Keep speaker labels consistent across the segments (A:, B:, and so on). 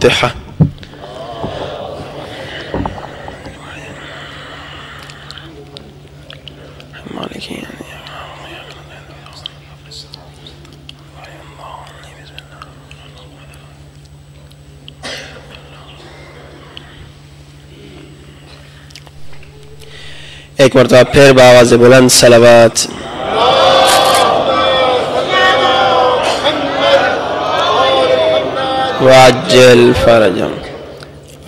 A: الفاتحة. ایک مرتبہ پھر بآواز بلند صلوات. وعجل فرجهم.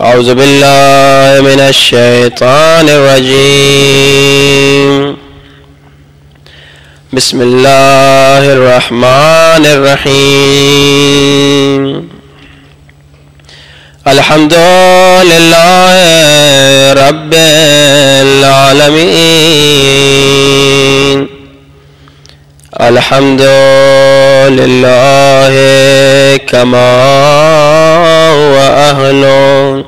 A: اعوذ باللہ من الشیطان الرجیم. بسم اللہ الرحمن الرحیم. الحمد للہ رب العالمین. الحمد للہ کما وأهله.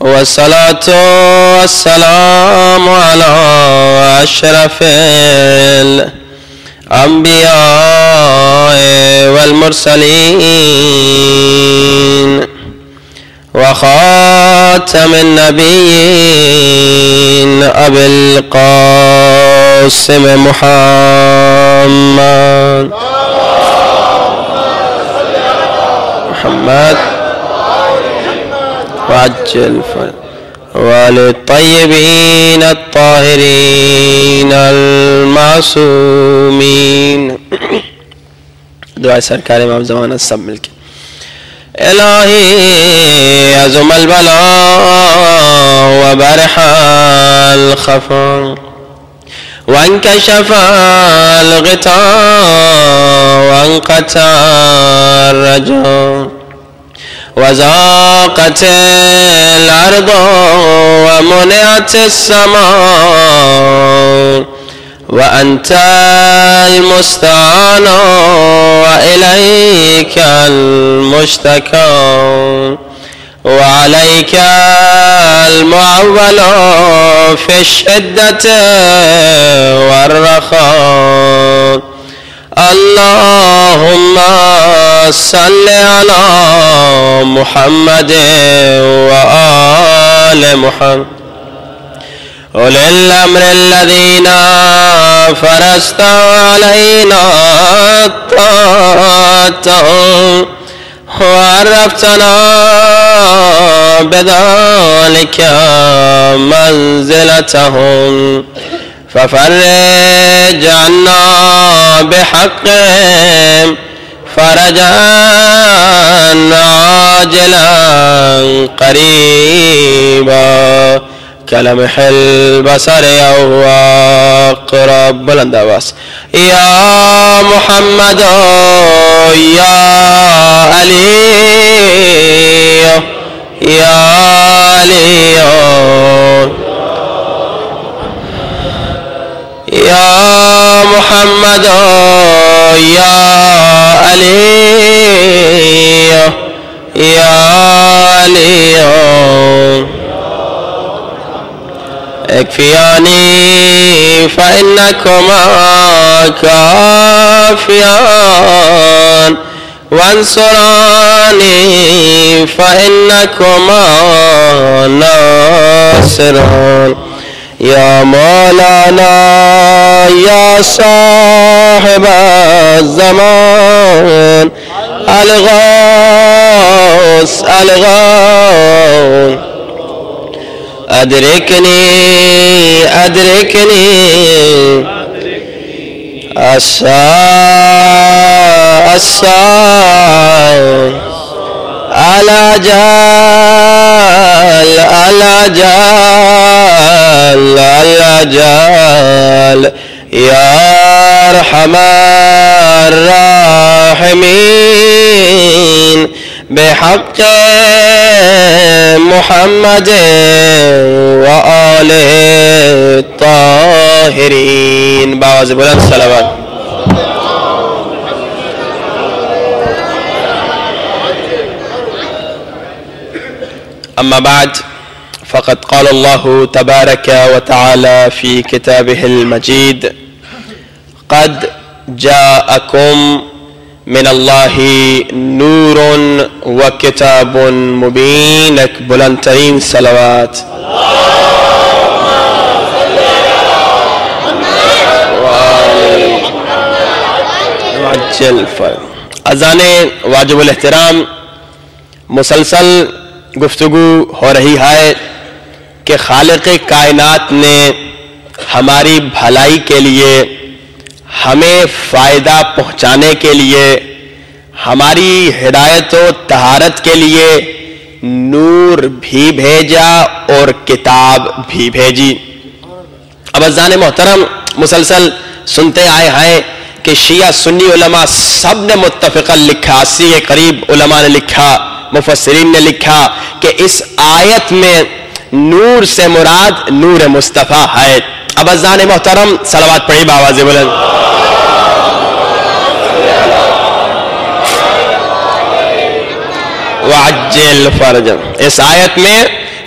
A: والصلاة والسلام على أشرف الأنبياء والمرسلين وخاتم النبيين أبي القاسم محمد وعجل وللطيبين الطاهرين المعصومين. دعاء سرکار امام زمانہ سب مل کے. الہی عظم البلاء وبرح الخفا وانكشف الغطاء وانقطع الرجاء وزاقت الأرض ومنعت السماء وأنت المستعان وإليك المشتكى وعليك المعول في الشدة والرخاء. اللهم صل على محمد وآل محمد أولي الأمر الذين فرست علينا طاعتهم وعرفتنا بذلك منزلتهم ففرج عنا بحقهم فرجا عاجلا قريبا كلمح البصر أو أقرب. بلند آواز. يا محمد يا علي يا علي يا محمد يا علي يا علي اكفياني فإنكما كافيان وانصراني فإنكما ناصران. يا مولانا يا صاحب الزمان الغوث الغوث أدركني أدركني الساعة الأجال يا أرحم الراحمين بحق محمد وآله الطاهرين. بآواز بلند صلوات. أما بعد فقد قال الله تبارك وتعالى في كتابه المجيد: قد جاءكم من اللہ نور و کتاب مبین. ایک بلند ترین صلوات. اذان واجب الاحترام مسلسل گفتگو ہو رہی ہے کہ خالق کائنات نے ہماری بھلائی کے لیے، ہمیں فائدہ پہنچانے کے لیے، ہماری ہدایت و طہارت کے لیے نور بھی بھیجا اور کتاب بھی بھیجی. اب اذان محترم مسلسل سنتے آئے ہیں کہ شیعہ سنی علماء سب نے متفقاً لکھا، 80 کے قریب علماء نے لکھا، مفسرین نے لکھا کہ اس آیت میں نور سے مراد نور مصطفیٰ ہے. اب اذان محترم صلوات پڑھی بآواز بلند. وعجل فرج. اس آیت میں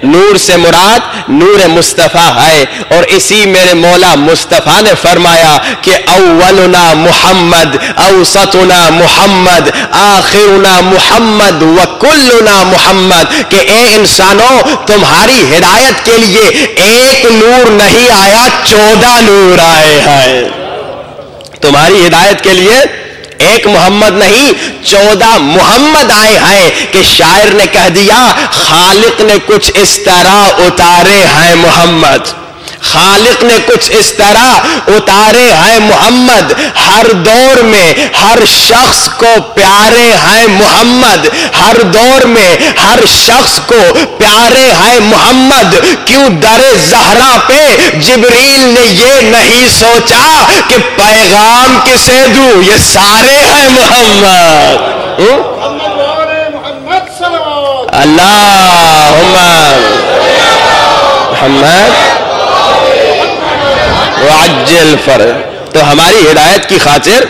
A: نور سے مراد نور مصطفیٰ ہے، اور اسی میرے مولا مصطفیٰ نے فرمایا کہ اولنا محمد، اوسطنا محمد، آخرنا محمد وکلنا محمد، کہ اے انسانوں تمہاری ہدایت کے لیے ایک نور نہیں آیا، 14 نور آئے ہیں. تمہاری ہدایت کے لیے ایک محمد نہیں 14 محمد آئے ہیں. کہ شاعر نے کہہ دیا خالق نے کچھ اس طرح اتارے ہیں محمد، خالق نے کچھ اس طرح اتارے ہیں محمد، ہر دور میں ہر شخص کو پیارے ہیں محمد، ہر دور میں ہر شخص کو پیارے ہیں محمد. کیوں در زہرا پہ جبریل نے یہ نہیں سوچا کہ پیغام کسے دوں، یہ سارے ہیں محمد. اللہم محمد وعجل فرج. تو ہماری ہدایت کی خاطر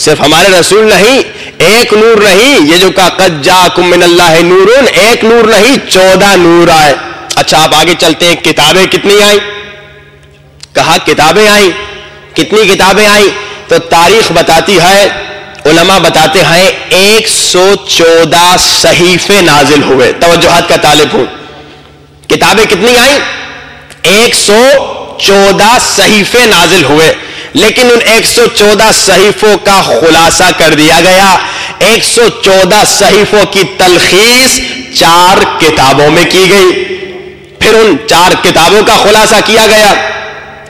A: صرف ہمارے رسول نہیں، ایک نور نہیں، یہ جو کہا قد جاءکم من اللہ نورون، ایک نور نہیں 14 نور آئے. اچھا آپ آگے چلتے ہیں. کتابیں کتنی آئیں؟ کہا کتابیں آئیں. کتنی کتابیں آئیں؟ تو تاریخ بتاتی ہے، علماء بتاتے ہیں 114 صحیفے نازل ہوئے. توجہات کا طالب ہوں. کتابیں کتنی آئیں؟ 114 صحیفے نازل ہوئے، لیکن ان 114 صحیفوں کا خلاصہ کر دیا گیا. 114 صحیفوں کی تلخیص 4 کتابوں میں کی گئی. پھر ان 4 کتابوں کا خلاصہ کیا گیا.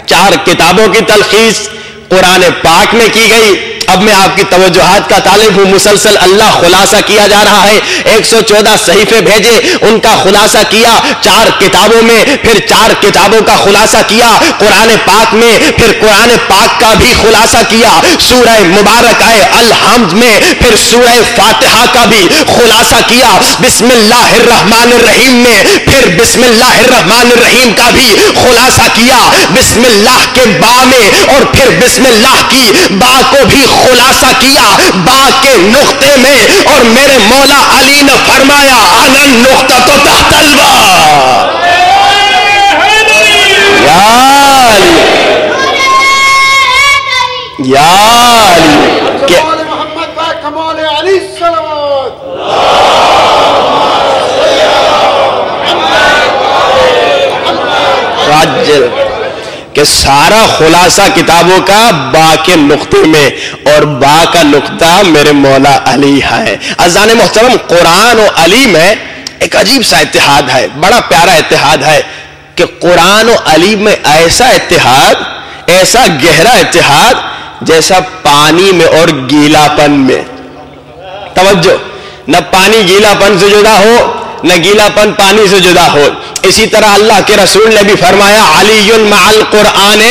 A: 4 کتابوں کی تلخیص قرآن پاک میں کی گئی. اب میں آپ کی توجہات کا طالب ہوں. مسلسل اللہ خلاصہ کیا جا رہا ہے. 114 صحیفے بھیجے، ان کا خلاصہ کیا 4 کتابوں میں، پھر 4 کتابوں کا خلاصہ کیا قرآن پاک میں، پھر قرآن پاک کا بھی خلاصہ کیا سورہ مبارک الحمد میں، پھر سورہ فاتحہ کا بھی خلاصہ کیا بسم اللہ الرحمن الرحیم میں، پھر بسم اللہ الرحمن الرحیم کا بھی خلاصہ کیا بسم اللہ کے با میں، اور پھر بسم اللہ کی با کو بھی خلاصہ کیا با کے نقطے میں. اور میرے مولا علی نے فرمایا انا النقطہ تحت البا. یا علی یا علی کہ
B: محمد با کمال علی صلوات.
A: راجل کہ سارا خلاصہ کتابوں کا با کے نقطے میں، اور با کا نقطہ میرے مولا علی ہے. اذان محترم قرآن و علی میں ایک عجیب سا اتحاد ہے، بڑا پیارا اتحاد ہے کہ قرآن و علی میں ایسا اتحاد، ایسا گہرا اتحاد جیسا پانی میں اور گیلا پن میں. توجہ، نہ پانی گیلا پن سے جدا ہو، نہ گیلا پن پانی سے جدا ہو. اسی طرح اللہ کے رسول نے بھی فرمایا علی مع القرآن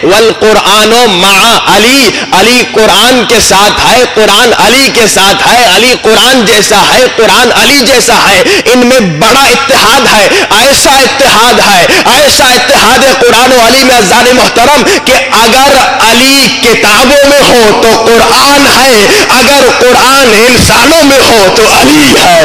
A: والقرآن مع علی. علی قرآن کے ساتھ ہے، قرآن علی کے ساتھ ہے. علی قرآن جیسا ہے، قرآن علی جیسا ہے. ان میں بڑا اتحاد ہے، ایسا اتحاد ہے، ایسا اتحاد ہے قرآن و علی میں اذان محترم کہ اگر علی کتابوں میں ہو تو قرآن ہے، اگر قرآن انسانوں میں ہو تو علی ہے.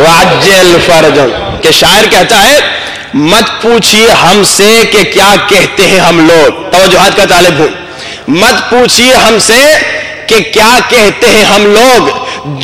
A: وعجل فرجن کہ شاعر کہتا ہے مت پوچھیے ہم سے کہ کیا کہتے ہیں ہم لوگ، توجہات کا طالب ہوں، مت پوچھیے ہم سے کہ کیا کہتے ہیں ہم لوگ،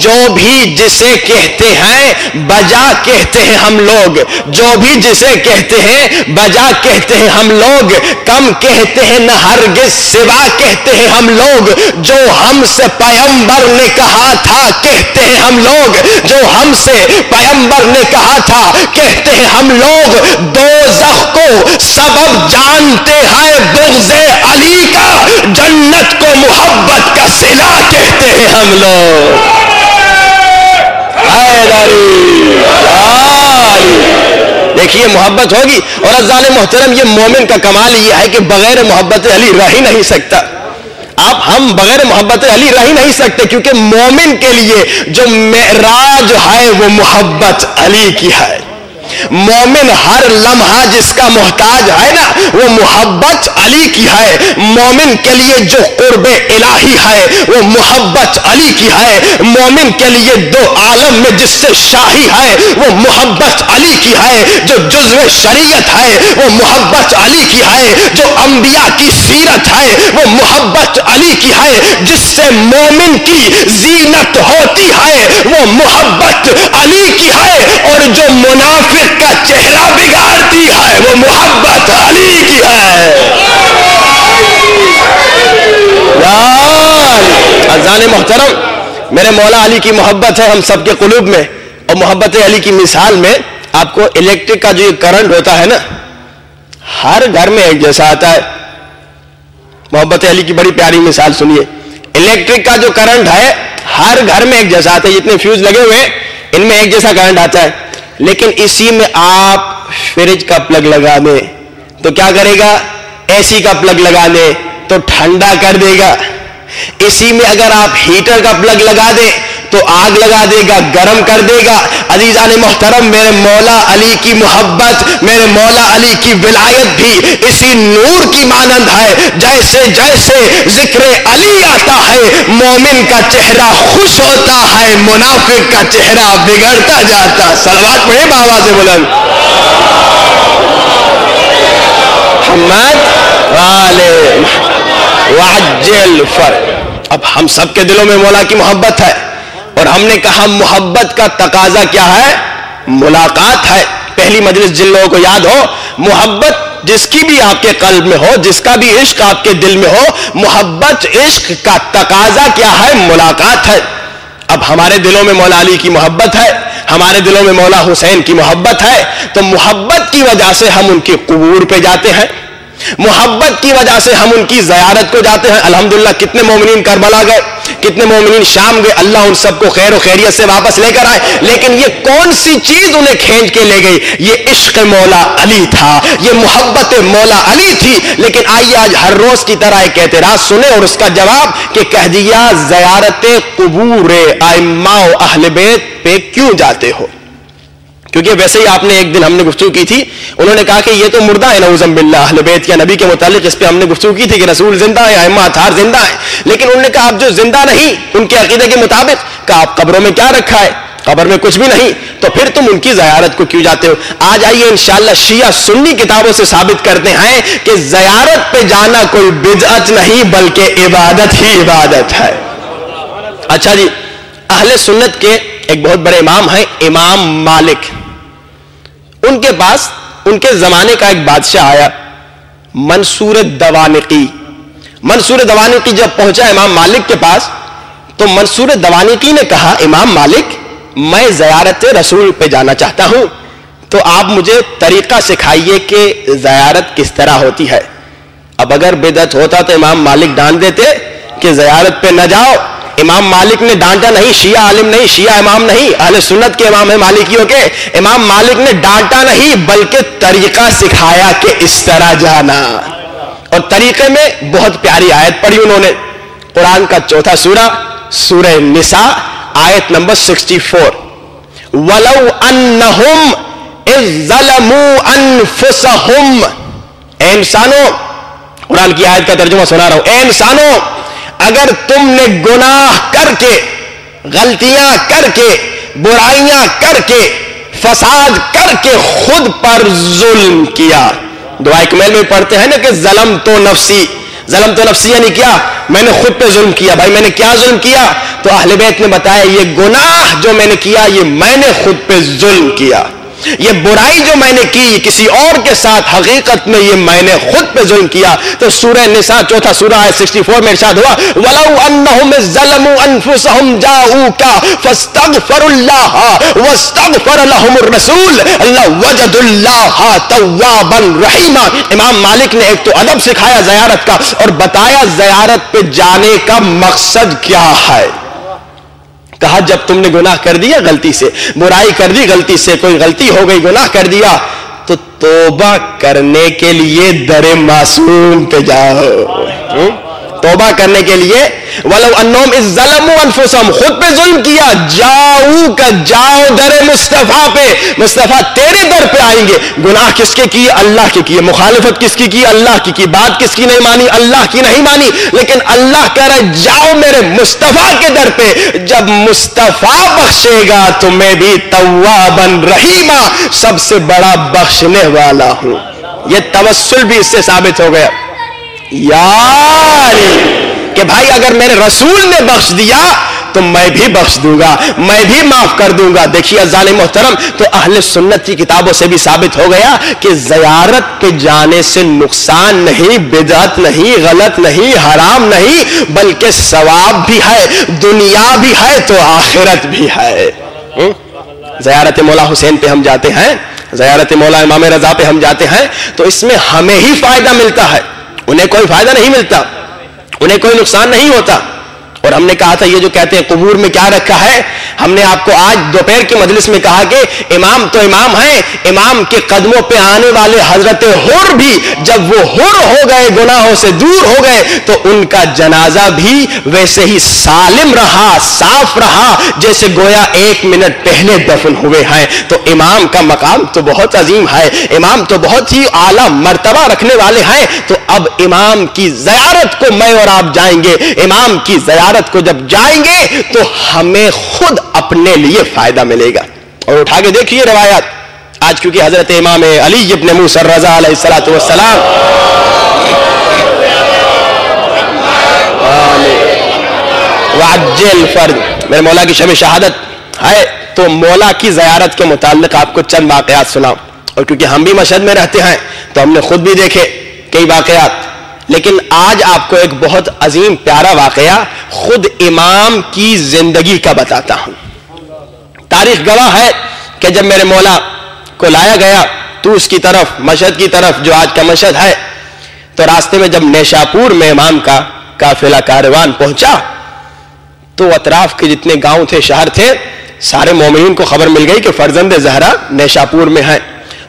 A: جو بھی جسے کہتے ہیں بجا کہتے ہیں ہم لوگ، جو بھی جسے کہتے ہیں بجا کہتے ہیں ہم لوگ، کم کہتے ہیں نہ ہرگز سوا کہتے ہیں ہم لوگ، جو ہم سے پیغمبر نے کہا تھا کہتے ہیں ہم لوگ، جو ہم سے پیغمبر نے کہا تھا کہتے ہیں ہم لوگ، دوزخ کو سبب جانتے ہیں بغض علی کا، جنت کو محبت کا صلہ کہتے ہیں ہم لوگ۔ دیکھیے محبت ہوگی، اور عزیزان محترم یہ مومن کا کمال یہ ہے کہ بغیر محبت علی رہ ہی نہیں سکتا۔ ہم بغیر محبت علی رہ ہی نہیں سکتے، کیونکہ مومن کے لیے جو معراج ہے وہ محبت علی کی ہے۔ مومن ہر لمحہ جس کا محتاج ہے نا وہ محبت علی کی ہے۔ مومن کے لیے جو قرب الہی ہے وہ محبت علی کی ہے۔ مومن کے لیے دو عالم میں جس سے شاہی ہے وہ محبت علی کی ہے۔ جو جزو شریعت ہے وہ محبت علی کی ہے۔ جو انبیاء کی سیرت ہے وہ محبت علی کی ہے۔ جس سے مومن کی زینت ہوتی ہے وہ محبت علی کی ہے، اور جو منافق کا چہرہ بگاڑتی ہے وہ محبت علی کی ہے۔ عزیزان محترم میرے مولا علی کی محبت ہے ہم سب کے قلوب میں، اور محبت علی کی مثال میں آپ کو الیکٹرک کا جو یہ کرنٹ ہوتا ہے نا ہر گھر میں ایک جیسا آتا ہے۔ محبت علی کی بڑی پیاری مثال سنیے، الیکٹرک کا جو کرنٹ ہے ہر گھر میں ایک جیسا آتا ہے، جتنے فیوز لگے ہوئے ہیں ان میں ایک جیسا کرنٹ آتا ہے، لیکن اسی میں آپ فریج کا پلگ لگا دیں تو کیا کرے گا؟ اے سی کا پلگ لگا دیں تو ٹھنڈا کر دے گا۔ اسی میں اگر آپ ہیٹر کا پلگ لگا دیں تو آگ لگا دے گا، گرم کر دے گا۔ عزیزان محترم میرے مولا علی کی محبت، میرے مولا علی کی ولایت بھی اسی نور کی مانند ہے۔ جیسے جیسے ذکر علی آتا ہے مومن کا چہرہ خوش ہوتا ہے، منافق کا چہرہ بگڑتا جاتا۔ صلوات پڑھیں بابا سے بلند محمد والے وعجل فرج۔ اب ہم سب کے دلوں میں مولا کی محبت ہے، اور ہم نے کہا محبت کا تقاضا کیا ہے؟ ملاقات ہے۔ پہلی مجلس جن لوگوں کو یاد ہو، محبت جس کی بھی آپ کے قلب میں ہو، جس کا بھی عشق آپ کے دل میں ہو، محبت عشق کا تقاضا کیا ہے؟ ملاقات ہے۔ اب ہمارے دلوں میں مولا علی کی محبت ہے، ہمارے دلوں میں مولا حسین کی محبت ہے، تو محبت کی وجہ سے ہم ان کی قبور پہ جاتے ہیں، محبت کی وجہ سے ہم ان کی زیارت کو جاتے ہیں۔ الحمدللہ کتنے مومنین کربلا گئے، کتنے مومنین شام گئے، اللہ ان سب کو خیر و خیریت سے واپس لے کر آئے، لیکن یہ کون سی چیز انہیں کھینچ کے لے گئی؟ یہ عشق مولا علی تھا، یہ محبت مولا علی تھی۔ لیکن آئیے آج ہر روز کی طرح ایک اعتراض سنیں اور اس کا جواب کہ کہہ دیا زیارت قبور ائمہ و اہل بیت پہ کیوں جاتے ہو؟ کیونکہ ویسے ہی آپ نے ایک دن ہم نے گفتگو کی تھی، انہوں نے کہا کہ یہ تو مردہ ہے نعوذ باللہ، اہل بیت یا نبی کے متعلق اس پہ ہم نے گفتگو کی تھی کہ رسول زندہ ہے، ائمہ اطہار زندہ ہیں، لیکن انہوں نے کہا آپ جو زندہ نہیں ان کے عقیدے کے مطابق، کہا آپ قبروں میں کیا رکھا ہے؟ قبر میں کچھ بھی نہیں، تو پھر تم ان کی زیارت کو کیوں جاتے ہو؟ آج آئیے انشاءاللہ شیعہ سنی کتابوں سے ثابت کرتے ہیں کہ زیارت پہ جانا کوئی بدعت نہیں بلکہ عبادت ہی عبادت ہے۔ اچھا جی، اہل سنت کے ایک بہت بڑے امام ہیں امام مالک، ان کے پاس ان کے زمانے کا ایک بادشاہ آیا منصور دوانقی۔ منصور دوانقی جب پہنچا امام مالک کے پاس تو منصور دوانقی نے کہا امام مالک میں زیارت رسول پہ جانا چاہتا ہوں، تو آپ مجھے طریقہ سکھائیے کہ زیارت کس طرح ہوتی ہے۔ اب اگر بدعت ہوتا تو امام مالک ڈانٹ دیتے کہ زیارت پہ نہ جاؤ۔ امام مالک نے ڈانٹا نہیں، شیعہ عالم نہیں، شیعہ امام نہیں، اہل سنت کے امام ہیں مالکیوں کے، امام مالک نے ڈانٹا نہیں بلکہ طریقہ سکھایا کہ اس طرح جانا۔ اور طریقے میں بہت پیاری آیت پڑھی انہوں نے، قرآن کا چوتھا سورہ، سورہ نساء، آیت نمبر 64، وَلَوْ أَنَّهُمْ إِذْ ظَلَمُوا أَنفُسَهُمْ۔ اے انسانوں، قرآن کی آیت کا ترجمہ سنا رہا ہوں، اے انسانوں اگر تم نے گناہ کر کے، غلطیاں کر کے برائیاں کر کے فساد کر کے خود پر ظلم کیا. دعا کمیل میں پڑھتے ہیں نا کہ ظلم تو نفسی یعنی کیا؟ میں نے خود پہ ظلم کیا. بھائی میں نے کیا ظلم کیا؟ تو اہل بیت نے بتایا یہ گناہ جو میں نے کیا یہ میں نے خود پہ ظلم کیا. یہ برائی جو میں نے کی کسی اور کے ساتھ حقیقت میں یہ میں نے خود پہ ظلم کیا. تو سورہ نساء 4 سورہ 64 میں ارشاد ہوا وَلَوْ أَنَّهُمْ ظَلَمُوا أَنفُسَهُمْ جَاءُوكَ فَاسْتَغْفَرُوا اللَّهَ وَاسْتَغْفَرَ لَهُمُ الرَّسُولُ وَجَدُوا اللَّهَ تَوَّابًا رَحِيمًا. امام مالک نے ایک تو ادب سکھایا زیارت کا اور بتایا زیارت پہ جانے کا مقصد کیا ہے. کہا جب تم نے گناہ کر دیا غلطی سے, برائی کر دی غلطی سے, کوئی غلطی ہو گئی گناہ کر دیا تو توبہ کرنے کے لیے در معصوم پہ جاؤ. توبہ کرنے کے لیے وَلَوْ أَنَّهُمْ إِذْ ظَلَمُوا أَنفُسَهُمْ خود پہ ظلم کیا جاؤ در مصطفیٰ پہ. مصطفیٰ تیرے در پہ آئیں گے. گناہ کس کے کیے؟ اللہ کے کیے. مخالفت کس کی اللہ کی بات کس کی نہیں مانی؟ اللہ کی نہیں مانی. لیکن اللہ کہہ رہا ہے جاؤ میرے مصطفیٰ کے در پہ. جب مصطفیٰ بخشے گا تو میں بھی تواباً رحیمہ سب سے بڑا بخشنے والا ہوں. یہ توسل بھی اس سے ثابت ہو گیا یار کہ بھائی اگر میرے رسول نے بخش دیا تو میں بھی بخش دوں گا, میں بھی معاف کر دوں گا. دیکھیے عزیزان محترم تو اہل سنت کی کتابوں سے بھی ثابت ہو گیا کہ زیارت پہ جانے سے نقصان نہیں, بدعت نہیں, غلط نہیں, حرام نہیں, بلکہ ثواب بھی ہے, دنیا بھی ہے تو آخرت بھی ہے. زیارت مولا حسین پہ ہم جاتے ہیں, زیارت مولا امام رضا پہ ہم جاتے ہیں تو اس میں ہمیں ہی فائدہ ملتا ہے, انہیں کوئی فائدہ نہیں ملتا, انہیں کوئی نقصان نہیں ہوتا. اور ہم نے کہا تھا یہ جو کہتے ہیں قبور میں کیا رکھا ہے, ہم نے آپ کو آج دوپہر کی مجلس میں کہا کہ امام تو امام ہیں, امام کے قدموں پہ آنے والے حضرت حر بھی جب وہ حر ہو گئے, گناہوں سے دور ہو گئے, تو ان کا جنازہ بھی ویسے ہی سالم رہا, صاف رہا جیسے گویا 1 منٹ پہلے دفن ہوئے ہیں. تو امام کا مقام تو بہت عظیم ہے, امام تو بہت ہی اعلیٰ مرتبہ رکھنے والے ہیں. تو اب امام کی زیارت کو میں اور آپ جائیں گے, امام کی زیارت کو جب جائیں گے تو ہمیں خود اپنے لیے فائدہ ملے گا. اور اٹھا کے دیکھیے روایات آج, کیونکہ حضرت امام علی ابن موسیٰ الرضا علیہ السلام وعجل فرد میرے مولا کی شب شہادت ہے, تو مولا کی زیارت کے متعلق آپ کو چند واقعات سناؤں. اور کیونکہ ہم بھی مشہد میں رہتے ہیں تو ہم نے خود بھی دیکھے کئی واقعات, لیکن آج آپ کو ایک بہت عظیم پیارا واقعہ خود امام کی زندگی کا بتاتا ہوں. تاریخ گواہ ہے کہ جب میرے مولا کو لایا گیا توس کی طرف, مشہد کی طرف جو آج کا مشہد ہے, تو راستے میں جب نیشاپور میں امام کا قافلہ کاروان پہنچا تو اطراف کے جتنے گاؤں تھے, شہر تھے, سارے مومنین کو خبر مل گئی کہ فرزند زہرا نیشاپور میں ہیں.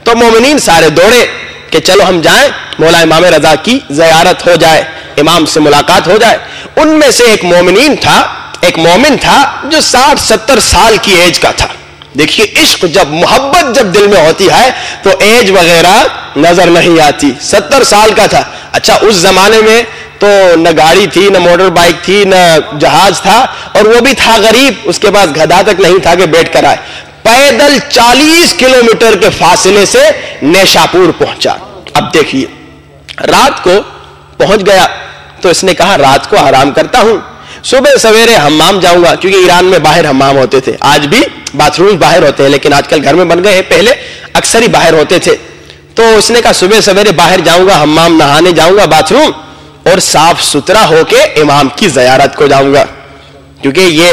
A: تو مومنین سارے دوڑے کہ چلو ہم جائیں, مولا امام رضا کی زیارت ہو جائے, امام سے ملاقات ہو جائے. ان میں سے ایک مومن تھا جو 60-70 سال کی ایج کا تھا. دیکھیے عشق جب, محبت جب دل میں ہوتی ہے تو ایج وغیرہ نظر نہیں آتی. 70 سال کا تھا. اچھا اس زمانے میں تو نہ گاڑی تھی, نہ موٹر بائک تھی, نہ جہاز تھا, اور وہ بھی تھا غریب, اس کے پاس گدھا تک نہیں تھا کہ بیٹھ کر آئے. پیدل 40 کلومیٹر کے فاصلے سے نیشاپور پہنچا. اب دیکھیے رات کو پہنچ گیا تو اس نے کہا رات کو آرام کرتا ہوں, صبح سویرے حمام جاؤں گا, کیونکہ ایران میں باہر حمام ہوتے تھے, آج بھی باتھ روم باہر ہوتے ہیں لیکن آج کل گھر میں بن گئے ہیں, پہلے اکثر ہی باہر ہوتے تھے. تو اس نے کہا صبح سویرے باہر جاؤں گا, حمام نہانے جاؤں گا باتھ روم, اور صاف ستھرا ہو کے امام کی زیارت کو جاؤں گا, کیونکہ یہ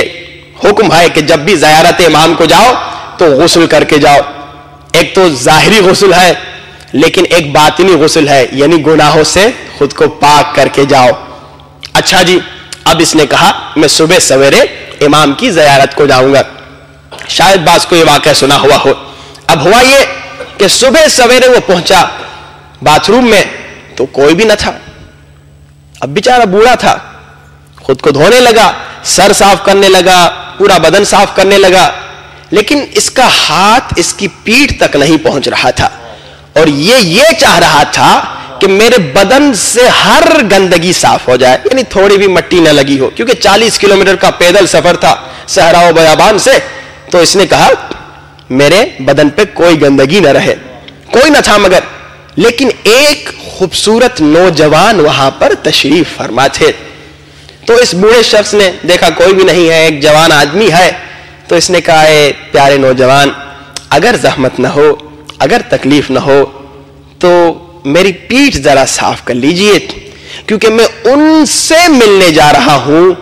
A: حکم ہے کہ جب بھی زیارت امام کو جاؤ تو غسل کر کے جاؤ. ایک تو ظاہری غسل ہے لیکن ایک باطنی غسل ہے, یعنی گناہوں سے خود کو پاک کر کے جاؤ. اچھا جی, اب اس نے کہا میں صبح سویرے امام کی زیارت کو جاؤں گا. شاید بعض کو یہ واقعہ سنا ہوا ہو. اب ہوا یہ کہ صبح سویرے وہ پہنچا باتھ روم میں تو کوئی بھی نہ تھا. اب بیچارہ بوڑھا تھا, خود کو دھونے لگا, سر صاف کرنے لگا, پورا بدن صاف کرنے لگا, لیکن اس کا ہاتھ اس کی پیٹھ تک نہیں پہنچ رہا تھا. اور یہ چاہ رہا تھا کہ میرے بدن سے ہر گندگی صاف ہو جائے, یعنی تھوڑی بھی مٹی نہ لگی ہو, کیونکہ 40 کلومیٹر کا پیدل سفر تھا صحرا و بیابان سے. تو اس نے کہا میرے بدن پہ کوئی گندگی نہ رہے، کوئی نہ تھا مگر، لیکن ایک خوبصورت نوجوان وہاں پر تشریف فرما تھے۔ تو اس بوڑھے شخص نے دیکھا کوئی بھی نہیں ہے، ایک جوان آدمی ہے، تو اس نے کہا اے پیارے نوجوان، اگر زحمت نہ ہو، اگر تکلیف نہ ہو تو میری پیٹھ ذرا صاف کر لیجئے، کیونکہ میں ان سے ملنے جا رہا ہوں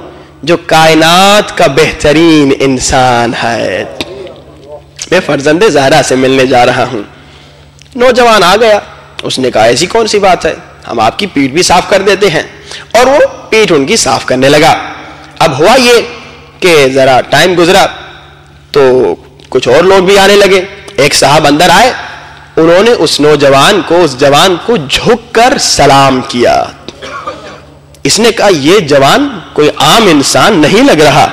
A: جو کائنات کا بہترین انسان ہے، میں فرزند زہرا سے ملنے جا رہا ہوں۔ نوجوان آ گیا، اس نے کہا ایسی کون سی بات ہے، ہم آپ کی پیٹھ بھی صاف کر دیتے ہیں، اور وہ پیٹھ ان کی صاف کرنے لگا۔ اب ہوا یہ کہ ذرا ٹائم گزرا تو کچھ اور لوگ بھی آنے لگے، ایک صاحب اندر آئے، انہوں نے اس نوجوان کو، اس جوان کو جھک کر سلام کیا۔ اس نے کہا یہ جوان کوئی عام انسان نہیں لگ رہا،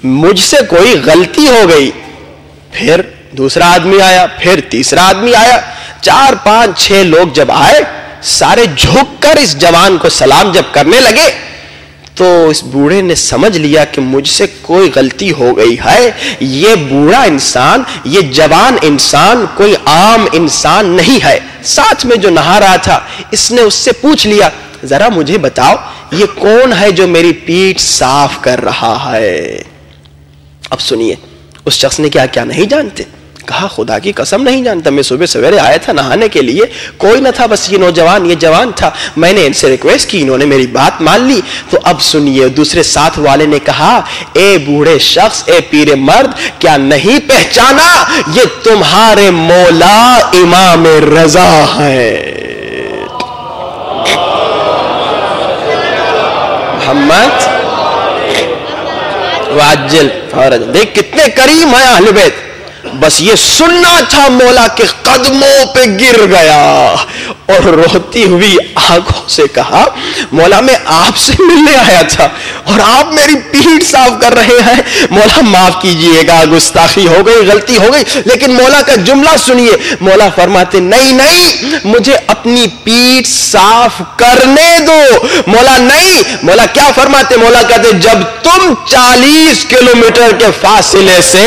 A: مجھ سے کوئی غلطی ہو گئی۔ پھر دوسرا آدمی آیا، پھر تیسرا آدمی آیا، 4 5 6 لوگ جب آئے، سارے جھک کر اس جوان کو سلام جب کرنے لگے تو اس بوڑھے نے سمجھ لیا کہ مجھ سے کوئی غلطی ہو گئی ہے، یہ بوڑھا انسان، یہ جوان انسان کوئی عام انسان نہیں ہے۔ ساتھ میں جو نہا رہا تھا اس نے اس سے پوچھ لیا ذرا مجھے بتاؤ یہ کون ہے جو میری پیٹھ صاف کر رہا ہے؟ اب سنیے اس شخص نے کیا نہیں جانتے؟ کہا خدا کی قسم نہیں جانتا، میں صبح سویرے آیا تھا نہانے کے لیے، کوئی نہ تھا، بس یہ نوجوان، یہ جوان تھا، میں نے ان سے ریکویسٹ کی، انہوں نے میری بات مان لی۔ تو اب سنیے دوسرے ساتھ والے نے کہا اے بوڑھے شخص، اے پیر مرد، کیا نہیں پہچانا یہ تمہارے مولا امام رضا ہے؟ محمد واجل فرج، دیکھ کتنے کریم ہیں اہل بیت۔ بس یہ سننا تھا، مولا کے قدموں پہ گر گیا اور روتی ہوئی آنکھوں سے کہا مولا میں آپ سے ملنے آیا تھا اور آپ میری پیٹھ صاف کر رہے ہیں، مولا معاف کیجئے گا، گستاخی ہو گئی، غلطی ہو گئی، لیکن مولا کا جملہ سنیے۔ مولا فرماتے نہیں مجھے اپنی پیٹھ صاف کرنے دو۔ مولا نہیں، مولا کیا فرماتے؟ مولا کہتے جب تم 40 کلومیٹر کے فاصلے سے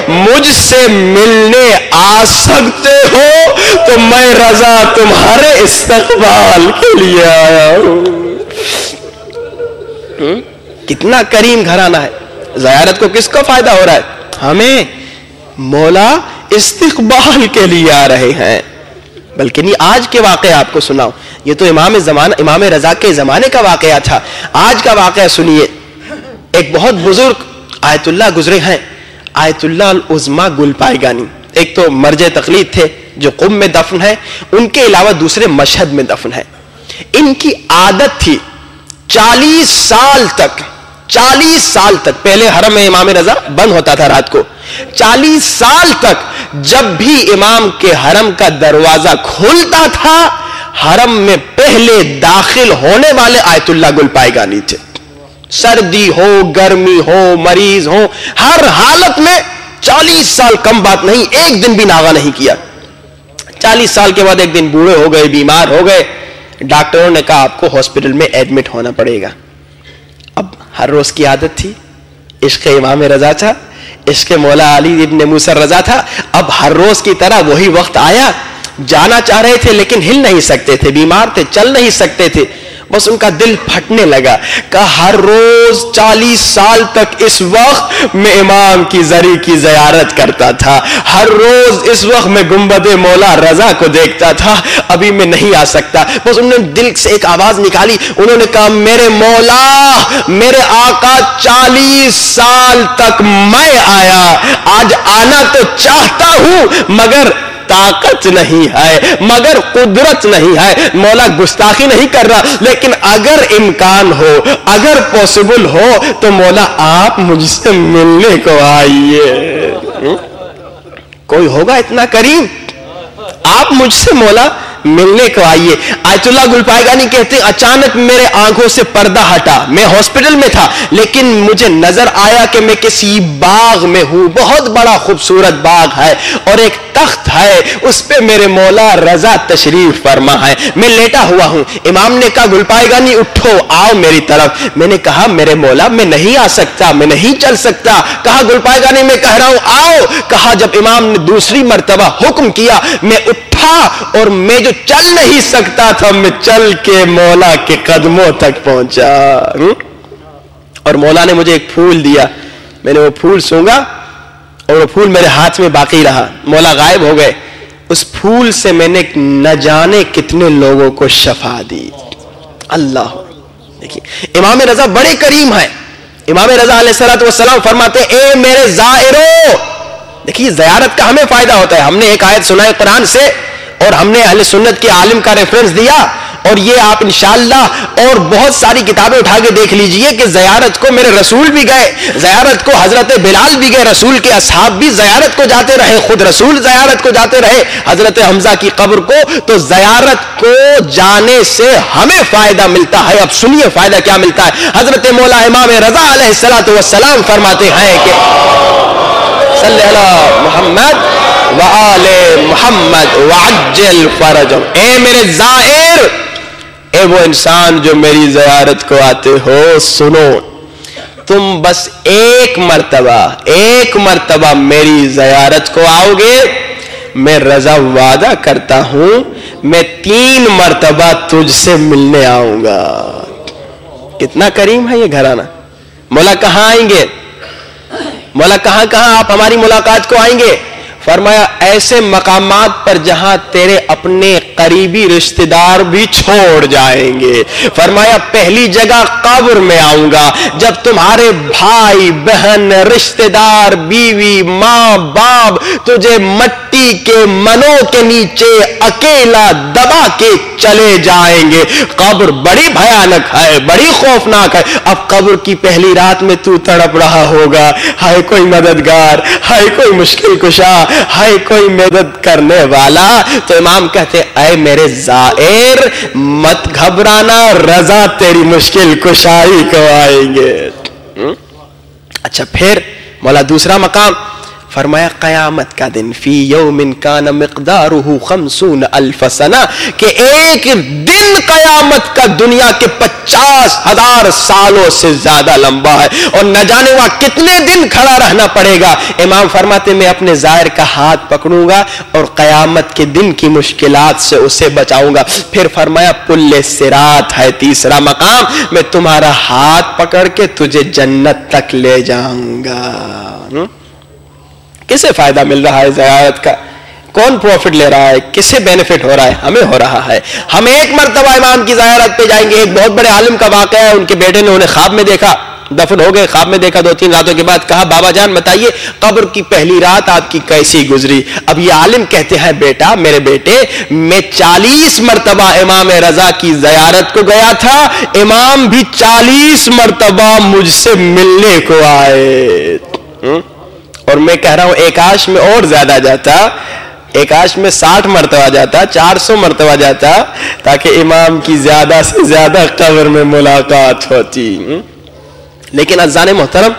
A: مجھ سے ملنے آ سکتے ہو تو میں رضا تمہارے استقبال کے لیے آیا ہوں۔ کتنا کریم گھرانہ ہے، زیارت کو کس کو فائدہ ہو رہا ہے؟ ہمیں۔ مولا استقبال کے لیے آ رہے ہیں۔ بلکہ نہیں، آج کے واقعہ آپ کو سناؤ، یہ تو امام رضا کے زمانے کا واقعہ تھا، آج کا واقعہ سنیے۔ ایک بہت بزرگ آیت اللہ گزرے ہیں، آیت اللہ العظمیٰ گلپائگانی، ایک تو مرج تقلید تھے جو قم میں دفن ہے، ان کے علاوہ دوسرے مشہد میں دفن ہے۔ ان کی عادت تھی 40 سال تک پہلے حرم میں امام رضا بند ہوتا تھا رات کو، 40 سال تک جب بھی امام کے حرم کا دروازہ کھولتا تھا، حرم میں پہلے داخل ہونے والے آیت اللہ گلپائگانی تھے۔ سردی ہو، گرمی ہو، مریض ہو، ہر حالت میں 40 سال کم بات نہیں، ایک دن بھی ناغہ نہیں کیا۔ 40 سال کے بعد ایک دن بوڑھے ہو گئے، بیمار ہو گئے، ڈاکٹروں نے کہا آپ کو ہاسپٹل میں ایڈمٹ ہونا پڑے گا۔ اب ہر روز کی عادت تھی، عشق امام رضا تھا، عشق مولا علی ابن موسیٰ رضا تھا، اب ہر روز کی طرح وہی وقت آیا، جانا چاہ رہے تھے لیکن ہل نہیں سکتے تھے، بیمار تھے، چل نہیں سکتے تھے، بس ان کا دل پھٹنے لگا، کہا ہر روز 40 سال تک اس وقت میں امام کی زری کی زیارت کرتا تھا، ہر روز اس وقت میں گنبد مولا رضا کو دیکھتا تھا، ابھی میں نہیں آ سکتا۔ بس انہوں نے دل سے ایک آواز نکالی، انہوں نے کہا میرے مولا، میرے آقا 40 سال تک میں آیا، آج آنا تو چاہتا ہوں مگر طاقت نہیں ہے، مگر قدرت نہیں ہے۔ مولا گستاخی نہیں کر رہا، لیکن اگر امکان ہو، اگر پوسیبل ہو تو مولا آپ مجھ سے ملنے کو آئیے۔ کوئی ہوگا اتنا کریم؟ آپ مجھ سے مولا ملنے کو آئیے. آیت اللہ گلپائیگانی کہتے ہیں اچانک میرے آنکھوں سے پردہ ہٹا, میں ہاسپٹل میں تھا لیکن مجھے نظر آیا کہ میں کسی باغ میں ہوں, بہت بڑا خوبصورت باغ ہے اور ایک تخت ہے, اس پہ میرے مولا رضا تشریف فرما ہے, میں لیٹا ہوا ہوں. امام نے کہا گلپائیگانی اٹھو, آؤ میری طرف. میں نے کہا میرے مولا میں نہیں آ سکتا, میں نہیں چل سکتا. کہا گلپائیگانی میں کہہ رہا ہوں آؤ. کہا جب امام نے دوسری مرتبہ حکم کیا میں اٹھا اور میں جو چل نہیں سکتا تھا میں چل کے مولا کے قدموں تک پہنچا. اور مولا نے مجھے ایک پھول دیا, میں نے وہ پھول سونگا اور وہ پھول میرے ہاتھ میں باقی رہا. مولا غائب ہو گئے, اس پھول سے میں نے نہ جانے کتنے لوگوں کو شفا دی. اللہ, دیکھیے امام رضا بڑے کریم ہیں. امام رضا علیہ السلام فرماتے اے میرے زائرو, دیکھیے زیارت کا ہمیں فائدہ ہوتا ہے. ہم نے ایک آیت سنا ہے قرآن سے اور ہم نے اہل سنت کے عالم کا ریفرنس دیا, اور یہ آپ انشاءاللہ اور بہت ساری کتابیں اٹھا کے دیکھ لیجئے کہ زیارت کو میرے رسول بھی گئے, زیارت کو حضرت بلال بھی گئے, رسول کے اصحاب بھی زیارت کو جاتے رہے, خود رسول زیارت کو جاتے رہے, حضرت حمزہ کی قبر کو. تو زیارت کو جانے سے ہمیں فائدہ ملتا ہے. اب سنیے فائدہ کیا ملتا ہے. حضرت مولا امام رضا علیہ السلام فرماتے ہیں کہ صلی اللہ محمد وآل محمد وعجل فرجم, اے میرے زائر, اے وہ انسان جو میری زیارت کو آتے ہو, سنو تم بس ایک مرتبہ میری زیارت کو آؤ گے, میں رضا وعدہ کرتا ہوں میں 3 مرتبہ تجھ سے ملنے آؤں گا. کتنا کریم ہے یہ گھرانہ. مولا کہاں آئیں گے, مولا کہاں آپ ہماری ملاقات کو آئیں گے. فرمایا ایسے مقامات پر جہاں تیرے اپنے قریبی رشتہ دار بھی چھوڑ جائیں گے. فرمایا پہلی جگہ قبر میں آؤں گا جب تمہارے بھائی بہن رشتہ دار بیوی ماں باپ تجھے مٹی کے منوں کے نیچے اکیلا دبا کے چلے جائیں گے. قبر بڑی بھیانک ہے, بڑی خوفناک ہے. اب قبر کی پہلی رات میں تو تڑپ رہا ہوگا, ہائے کوئی مددگار, ہائے کوئی مشکل کشا, ہائے کوئی مدد کرنے والا. تو امام کہتے اے میرے زائر مت گھبرانا, رضا تیری مشکل کشائی کو آئیں گے. اچھا پھر مولا دوسرا مقام فرمایا قیامت کا دن فی یوم کان مقدارہ 50,000 سنہ, کہ ایک دن قیامت کا دنیا کے 50,000 سالوں سے زیادہ لمبا ہے, اور نہ جانے وہاں کتنے دن کھڑا رہنا پڑے گا. امام فرماتے میں اپنے زائر کا ہاتھ پکڑوں گا اور قیامت کے دن کی مشکلات سے اسے بچاؤں گا. پھر فرمایا پل صراط ہے تیسرا مقام, میں تمہارا ہاتھ پکڑ کے تجھے جنت تک لے جاؤں گا. کسے فائدہ مل رہا ہے زیارت کا, کون پروفٹ لے رہا ہے, کسے بینیفٹ ہو رہا ہے, ہمیں ہو رہا ہے. ہم ایک مرتبہ امام کی زیارت پہ جائیں گے. ایک بہت بڑے عالم کا واقعہ ہے, ان کے بیٹے نے انہیں خواب میں دیکھا, دفن ہو گئے, خواب میں دیکھا 2-3 راتوں کے بعد, کہا بابا جان بتائیے قبر کی پہلی رات آپ کی کیسی گزری. اب یہ عالم کہتے ہیں بیٹا میرے بیٹے میں 40 مرتبہ امام رضا کی زیارت کو گیا تھا, امام بھی 40 مرتبہ مجھ سے ملنے کو آئے, اور میں کہہ رہا ہوں ایک آش میں اور زیادہ جاتا, ایک آش میں 60 مرتبہ جاتا, 400 مرتبہ جاتا, تاکہ امام کی زیادہ سے زیادہ قبر میں ملاقات ہوتی. لیکن عزیزان محترم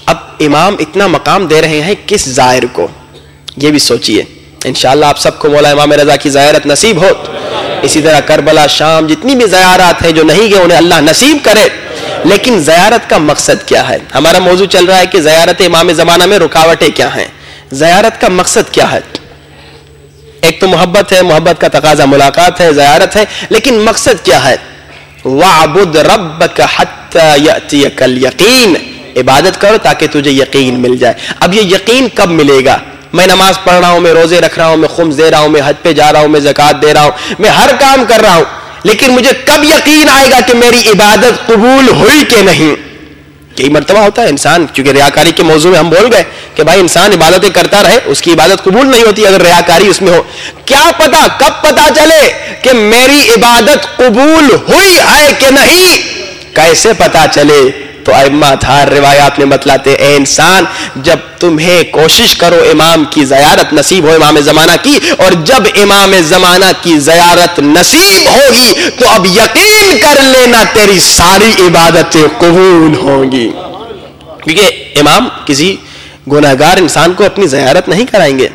A: اب امام اتنا مقام دے رہے ہیں کس زائر کو, یہ بھی سوچئے. انشاءاللہ آپ سب کو مولا امام رضا کی زیارت نصیب ہو. اسی طرح کربلا, شام, جتنی بھی زیارات ہیں جو نہیں گئے انہیں اللہ نصیب کرے. لیکن زیارت کا مقصد کیا ہے؟ ہمارا موضوع چل رہا ہے کہ زیارت امام زمانہ میں رکاوٹیں کیا ہیں. زیارت کا مقصد کیا ہے؟ ایک تو محبت ہے, محبت کا تقاضا ملاقات ہے, زیارت ہے, لیکن مقصد کیا ہے؟ وَعْبُدْ رَبَّكَ حَتَّى يَأْتِيَكَ الْيَقِينَ, عبادت کرو تاکہ تجھے یقین مل جائے. اب یہ یقین کب ملے گا؟ میں نماز پڑھ رہا ہوں, میں روزے رکھ رہا ہوں, میں خمس دے رہا ہوں, میں حج پہ جا رہا ہوں, میں زکوٰۃ دے رہا ہوں, میں ہر کام کر رہا ہوں, لیکن مجھے کب یقین آئے گا کہ میری عبادت قبول ہوئی کہ نہیں؟ کئی مرتبہ ہوتا ہے انسان, کیونکہ ریاکاری کے موضوع میں ہم بول گئے کہ بھائی انسان عبادتیں کرتا رہے, اس کی عبادت قبول نہیں ہوتی اگر ریاکاری اس میں ہو. کیا پتا کب پتا چلے کہ میری عبادت قبول ہوئی ہے کہ نہیں؟ کیسے پتا چلے؟ تو ائمہ تھار روایات میں بتلاتے اے انسان جب تمہیں کوشش کرو امام کی زیارت نصیب ہو امام زمانہ کی, اور جب امام زمانہ کی زیارت نصیب ہوگی تو اب یقین کر لینا تیری ساری عبادتیں قبول ہوں گی, کیونکہ امام کسی گناہگار انسان کو اپنی زیارت نہیں کرائیں گے.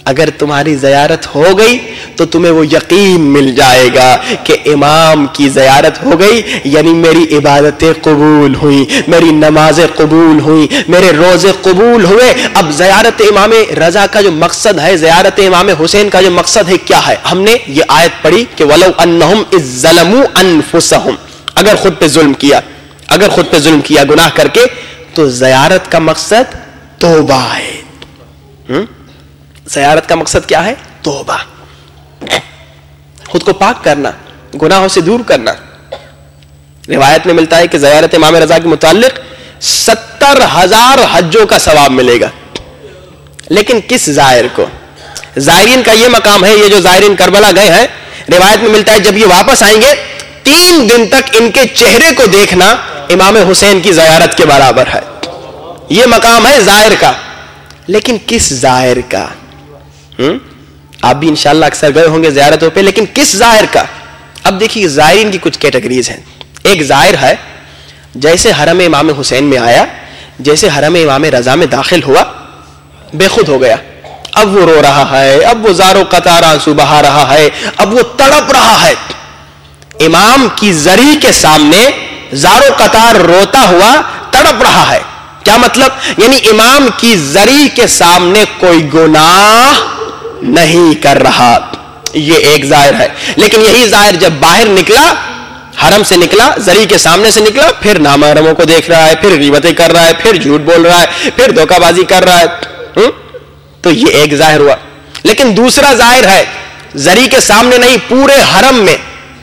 A: اگر تمہاری زیارت ہو گئی تو تمہیں وہ یقین مل جائے گا کہ امام کی زیارت ہو گئی یعنی میری عبادتیں قبول ہوئیں, میری نمازیں قبول ہوئیں, میرے روزے قبول ہوئے. اب زیارت امام رضا کا جو مقصد ہے, زیارت امام حسین کا جو مقصد ہے کیا ہے؟ ہم نے یہ آیت پڑھی کہ وَلَوْ أَنَّهُمْ إِذْ ظَلَمُوا أَنفُسَهُمْ, اگر خود پہ ظلم کیا, اگر خود پہ ظلم کیا گناہ کر کے, تو زیارت کا مقصد توبہ ہے. زیارت کا مقصد کیا ہے؟ توبہ, خود کو پاک کرنا, گناہوں سے دور کرنا. روایت میں ملتا ہے کہ زیارت امام رضا کے متعلق 70,000 حجوں کا ثواب ملے گا. لیکن کس زائر کو؟ زائرین کا یہ مقام ہے, یہ جو زائرین کربلا گئے ہیں, روایت میں ملتا ہے جب یہ واپس آئیں گے 3 دن تک ان کے چہرے کو دیکھنا امام حسین کی زیارت کے برابر ہے. یہ مقام ہے زائر کا. لیکن کس زائر کا؟ آپ بھی انشاءاللہ اکثر گئے ہوں گے زیارتوں پہ, لیکن کس زائر کا؟ اب دیکھیے زائرین کی کچھ کیٹیگریز ہیں. ایک زائر ہے جیسے حرم امام حسین میں آیا, جیسے حرم امام رضا میں داخل ہوا, بے خود ہو گیا, اب وہ رو رہا ہے, اب وہ زار و قطار آنسو بہا رہا ہے, اب وہ تڑپ رہا ہے. امام کی زری کے سامنے زار و قطار روتا ہوا تڑپ رہا ہے. کیا مطلب؟ یعنی امام کی زری کے سامنے کوئی گناہ نہیں کر رہا. یہ ایک زائر ہے. لیکن یہی زائر جب باہر نکلا, حرم سے نکلا, زری کے سامنے سے نکلا, پھر نامحرموں کو دیکھ رہا ہے, پھر غیبتیں کر رہا ہے, پھر جھوٹ بول رہا ہے, پھر دھوکہ بازی کر رہا ہے, تو یہ ایک ظاہر ہوا. لیکن دوسرا ظاہر ہے زری کے سامنے نہیں, پورے حرم میں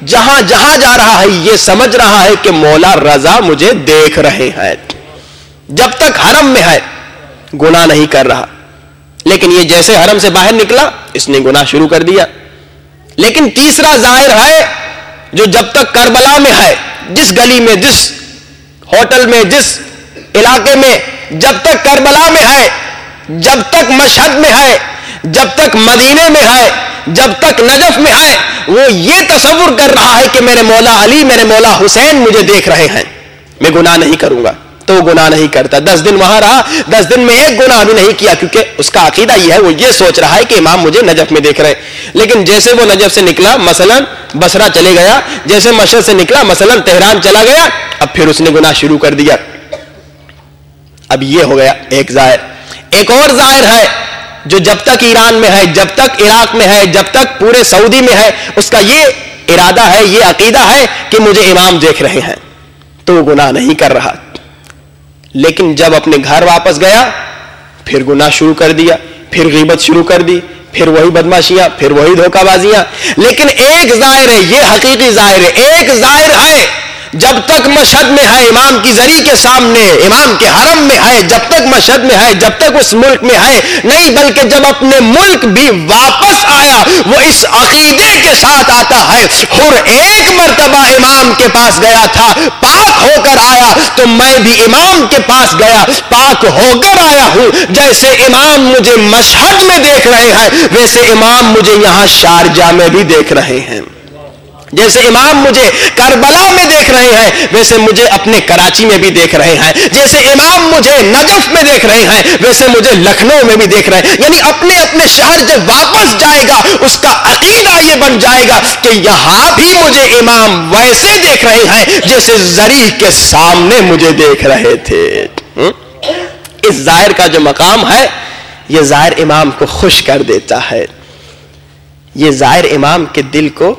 A: جہاں جہاں جا رہا ہے یہ سمجھ رہا ہے کہ مولا رضا مجھے دیکھ رہے ہیں. جب تک حرم میں ہے گناہ نہیں کر رہا, لیکن یہ جیسے حرم سے باہر نکلا اس نے گناہ شروع کر دیا. لیکن تیسرا ظاہر ہے جو جب تک کربلا میں ہے, جس گلی میں, جس ہوٹل میں, جس علاقے میں, جب تک کربلا میں ہے, جب تک مشہد میں ہے, جب تک مدینے میں ہے, جب تک نجف میں ہے, وہ یہ تصور کر رہا ہے کہ میرے مولا علی, میرے مولا حسین مجھے دیکھ رہے ہیں, میں گناہ نہیں کروں گا. تو وہ گناہ نہیں کرتا. 10 دن وہاں رہا, 10 دن میں ایک گناہ بھی نہیں کیا, کیونکہ اس کا عقیدہ یہ ہے, وہ یہ سوچ رہا ہے کہ امام مجھے نجف میں دیکھ رہے ہیں. لیکن جیسے وہ نجف سے نکلا, مثلا بصرہ چلے گیا, جیسے مشہد سے نکلا, مثلا تہران چلا گیا, اب پھر اس نے گناہ شروع کر دیا. اب یہ ہو گیا ایک ظاہر. ایک اور ظاہر ہے جو جب تک ایران میں ہے, جب تک عراق میں ہے, جب تک پورے سعودی میں ہے, اس کا یہ ارادہ ہے, یہ عقیدہ ہے کہ مجھے امام دیکھ رہے ہیں, تو وہ گناہ نہیں کر رہا. لیکن جب اپنے گھر واپس گیا پھر گناہ شروع کر دیا, پھر غیبت شروع کر دی, پھر وہی بدماشیاں, پھر وہی دھوکہ بازیاں. لیکن ایک ظاہر ہے, یہ حقیقی ظاہر ہے. ایک ظاہر ہے جب تک مشہد میں ہے, امام کی زری کے سامنے, امام کے حرم میں ہے, جب تک مشہد میں ہے, جب تک اس ملک میں ہے نہیں, بلکہ جب اپنے ملک بھی واپس آیا وہ اس عقیدے کے ساتھ آتا ہے, حر ایک مرتبہ امام کے پاس گیا تھا, پاک ہو کر آیا, تو میں بھی امام کے پاس گیا, پاک ہو کر آیا ہوں. جیسے امام مجھے مشہد میں دیکھ رہے ہیں, ویسے امام مجھے یہاں شارجہ میں بھی دیکھ رہے ہیں. جیسے امام مجھے کربلا میں دیکھ رہے ہیں, ویسے مجھے اپنے کراچی میں بھی دیکھ رہے ہیں. جیسے امام مجھے نجف میں دیکھ رہے ہیں, ویسے مجھے لکھنؤ میں بھی دیکھ رہے ہیں. یعنی اپنے اپنے شہر جب واپس جائے گا اس کا عقیدہ یہ بن جائے گا کہ یہاں بھی مجھے امام ویسے دیکھ رہے ہیں جیسے زری کے سامنے مجھے دیکھ رہے تھے. اس ظاہر کا جو مقام ہے, یہ ظاہر امام کو خوش کر دیتا ہے, یہ ظاہر امام کے دل کو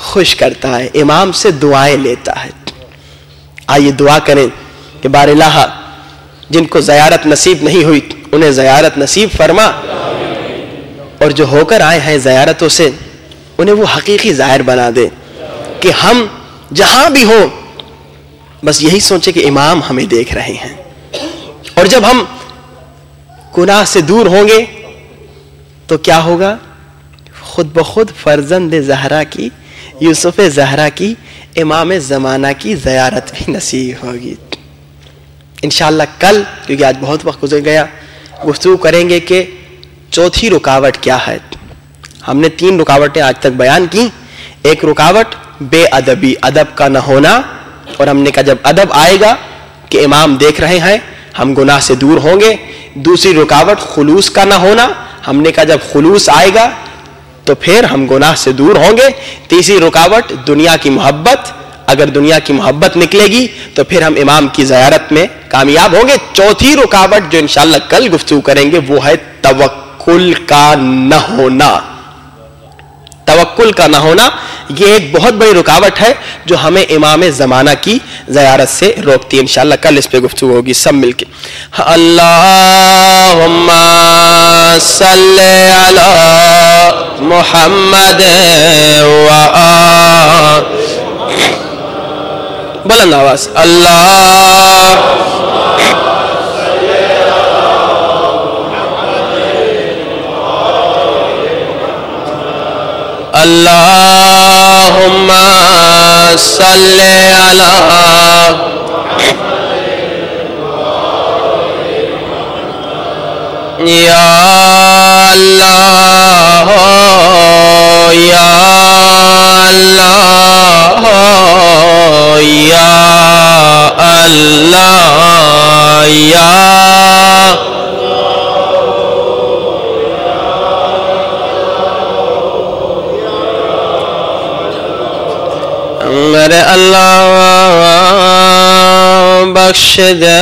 A: خوش کرتا ہے, امام سے دعائیں لیتا ہے. آئیے دعا کریں کہ بار الہ جن کو زیارت نصیب نہیں ہوئی انہیں زیارت نصیب فرما, اور جو ہو کر آئے ہیں زیارتوں سے انہیں وہ حقیقی ظاہر بنا دے کہ ہم جہاں بھی ہوں بس یہی سوچے کہ امام ہمیں دیکھ رہے ہیں. اور جب ہم گناہ سے دور ہوں گے تو کیا ہوگا؟ خود بخود فرزند زہرا کی, یوسف زہرا کی, امام زمانہ کی زیارت بھی نصیب ہوگی. انشاءاللہ کل، کیونکہ آج بہت وقت گزر گیا، گفتگو کریں گے کہ چوتھی رکاوٹ کیا ہے۔ ہم نے 3 رکاوٹیں آج تک بیان کی۔ ایک رکاوٹ بے ادبی، ادب کا نہ ہونا، اور ہم نے کہا جب ادب آئے گا کہ امام دیکھ رہے ہیں ہم گناہ سے دور ہوں گے۔ دوسری رکاوٹ خلوص کا نہ ہونا، ہم نے کہا جب خلوص آئے گا تو پھر ہم گناہ سے دور ہوں گے۔ تیسری رکاوٹ دنیا کی محبت، اگر دنیا کی محبت نکلے گی تو پھر ہم امام کی زیارت میں کامیاب ہوں گے۔ چوتھی رکاوٹ جو انشاءاللہ کل گفتگو کریں گے وہ ہے توکل کا نہ ہونا۔ توکل کا نہ ہونا یہ ایک بہت بڑی رکاوٹ ہے جو ہمیں امام زمانہ کی زیارت سے روکتی ہے۔ انشاءاللہ کل اس پہ گفتگو ہوگی سب مل کے۔ اللہم صلی علی محمد بلند آواز اللہ اللہم صلی علی یا اللہ یا اللہ یا اللہ یا میرے اللہ بخش دے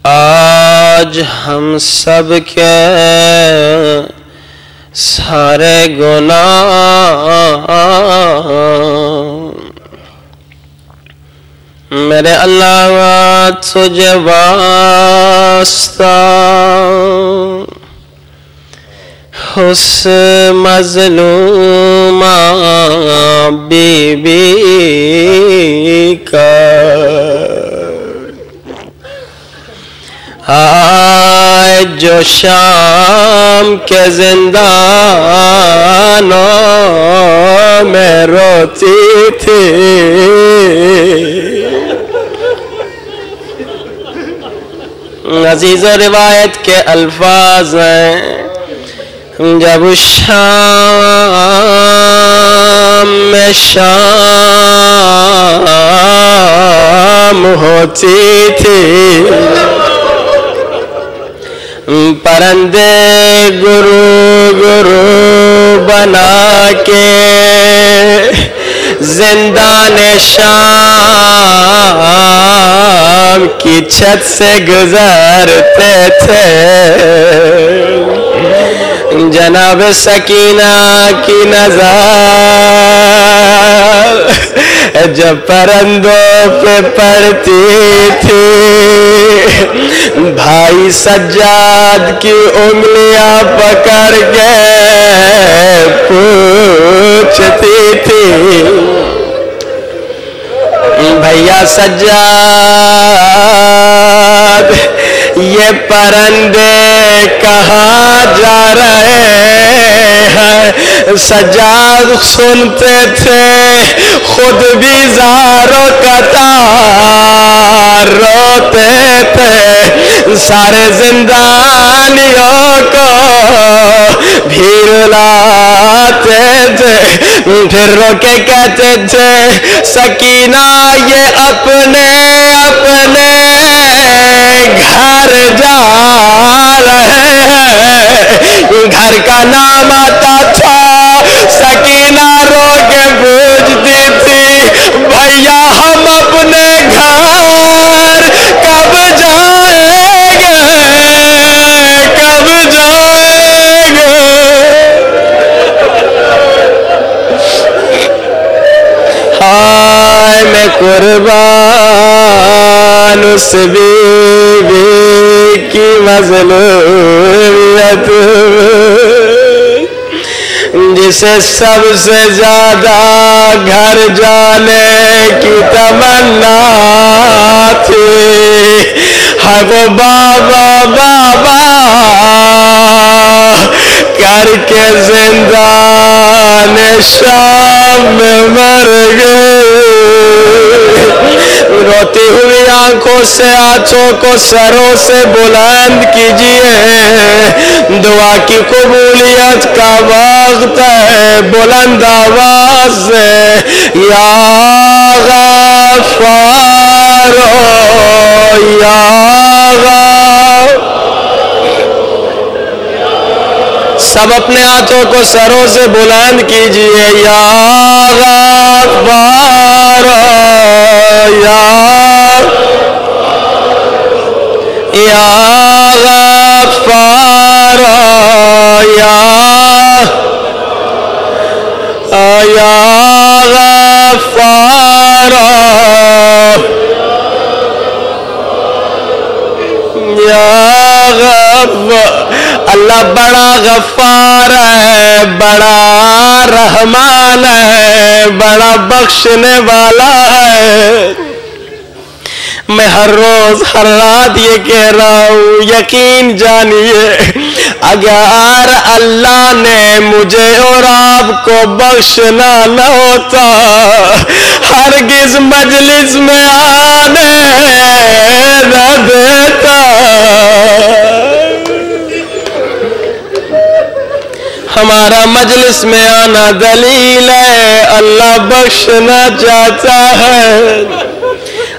A: آج ہم سب کے سارے گناہ، میرے اللہ تجھے واسطہ اس مظلومہ بی بی کا آئے جو شام کے زندانوں میں روتی تھی، عزیز و روایت کے الفاظ ہیں جب شام میں شام ہوتی تھی، پرندے گرو گرو بنا کے زندان شام کی چھت سے گزرتے تھے، جناب سکینہ کی نظر جب پرندوں پہ پڑتی تھی، بھائی سجاد کی انگلیاں پکڑ کے پوچھتی تھی، بھیا سجاد یہ پرندے کہاں جا رہے ہیں؟ سجاد سنتے تھے خود بھی زاروں قطار روتے تھے، سارے زندانیوں کو بھی رلاتے تھے، پھر رو کے کہتے تھے سکینہ یہ اپنے اپنے گھر جا رہے ہیں۔ گھر کا نام آتا تھا، سکینہ رو کے پوچھتی تھی بھیا ہم اپنے گھر کب جائیں گے، کب جائیں گے؟ ہائے میں قربان اس بیوی کی مظلومیت جسے سب سے زیادہ گھر جانے کی تمنا تھی، ہے وہ بابا بابا کر کے زندان شام میں مر گئی۔ روتی ہوئی آنکھوں سے آنچوں کو سروں سے بلند کیجئے، دعا کی قبولیت کا وقت ہے، بلند آواز سے یا غفار یا غفار۔ سب اپنے ہاتھوں کو سروں سے بلند کیجئے، یا غفار یا غفار یا غفار یا غفار۔ اللہ بڑا غفار ہے، بڑا رحمان ہے، بڑا بخشنے والا ہے۔ میں ہر روز ہر رات یہ کہہ رہا ہوں، یقین جانیے اگر اللہ نے مجھے اور آپ کو بخشنا نہ ہوتا ہرگز مجلس میں آنے نہ دیتا۔ ہمارا مجلس میں آنا دلیل ہے اللہ بخشنا چاہتا ہے۔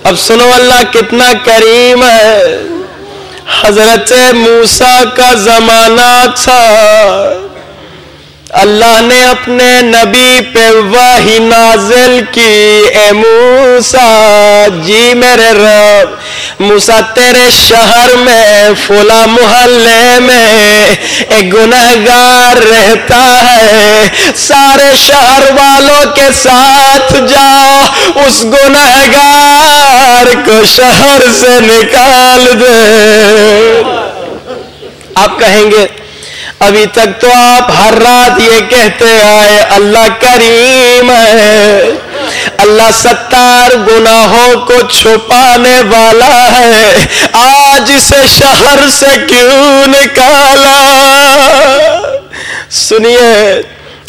A: اب سنو اللہ کتنا کریم ہے۔ حضرت موسیٰ کا زمانہ تھا، اللہ نے اپنے نبی پہ وحی نازل کی، اے موسیٰ جی میرے رب، موسیٰ تیرے شہر میں فلاں محلے میں ایک گنہگار رہتا ہے، سارے شہر والوں کے ساتھ جا اس گنہگار کو شہر سے نکال دے۔ آپ کہیں گے ابھی تک تو آپ ہر رات یہ کہتے آئے اللہ کریم ہے، اللہ 70 گناہوں کو چھپانے والا ہے، آج اسے شہر سے کیوں نکالا؟ سنیے،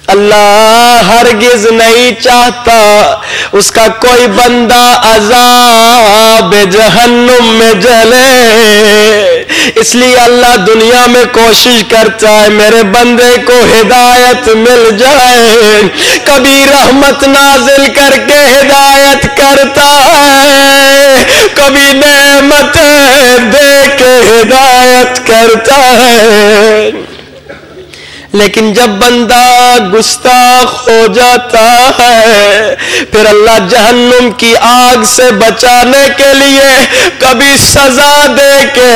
A: اللہ ہرگز نہیں چاہتا اس کا کوئی بندہ عذاب جہنم میں جلے، اس لیے اللہ دنیا میں کوشش کرتا ہے میرے بندے کو ہدایت مل جائے، کبھی رحمت نازل کر کے ہدایت کرتا ہے، کبھی نعمتیں دے کے ہدایت کرتا ہے، لیکن جب بندہ گستاخ ہو جاتا ہے پھر اللہ جہنم کی آگ سے بچانے کے لیے کبھی سزا دے کے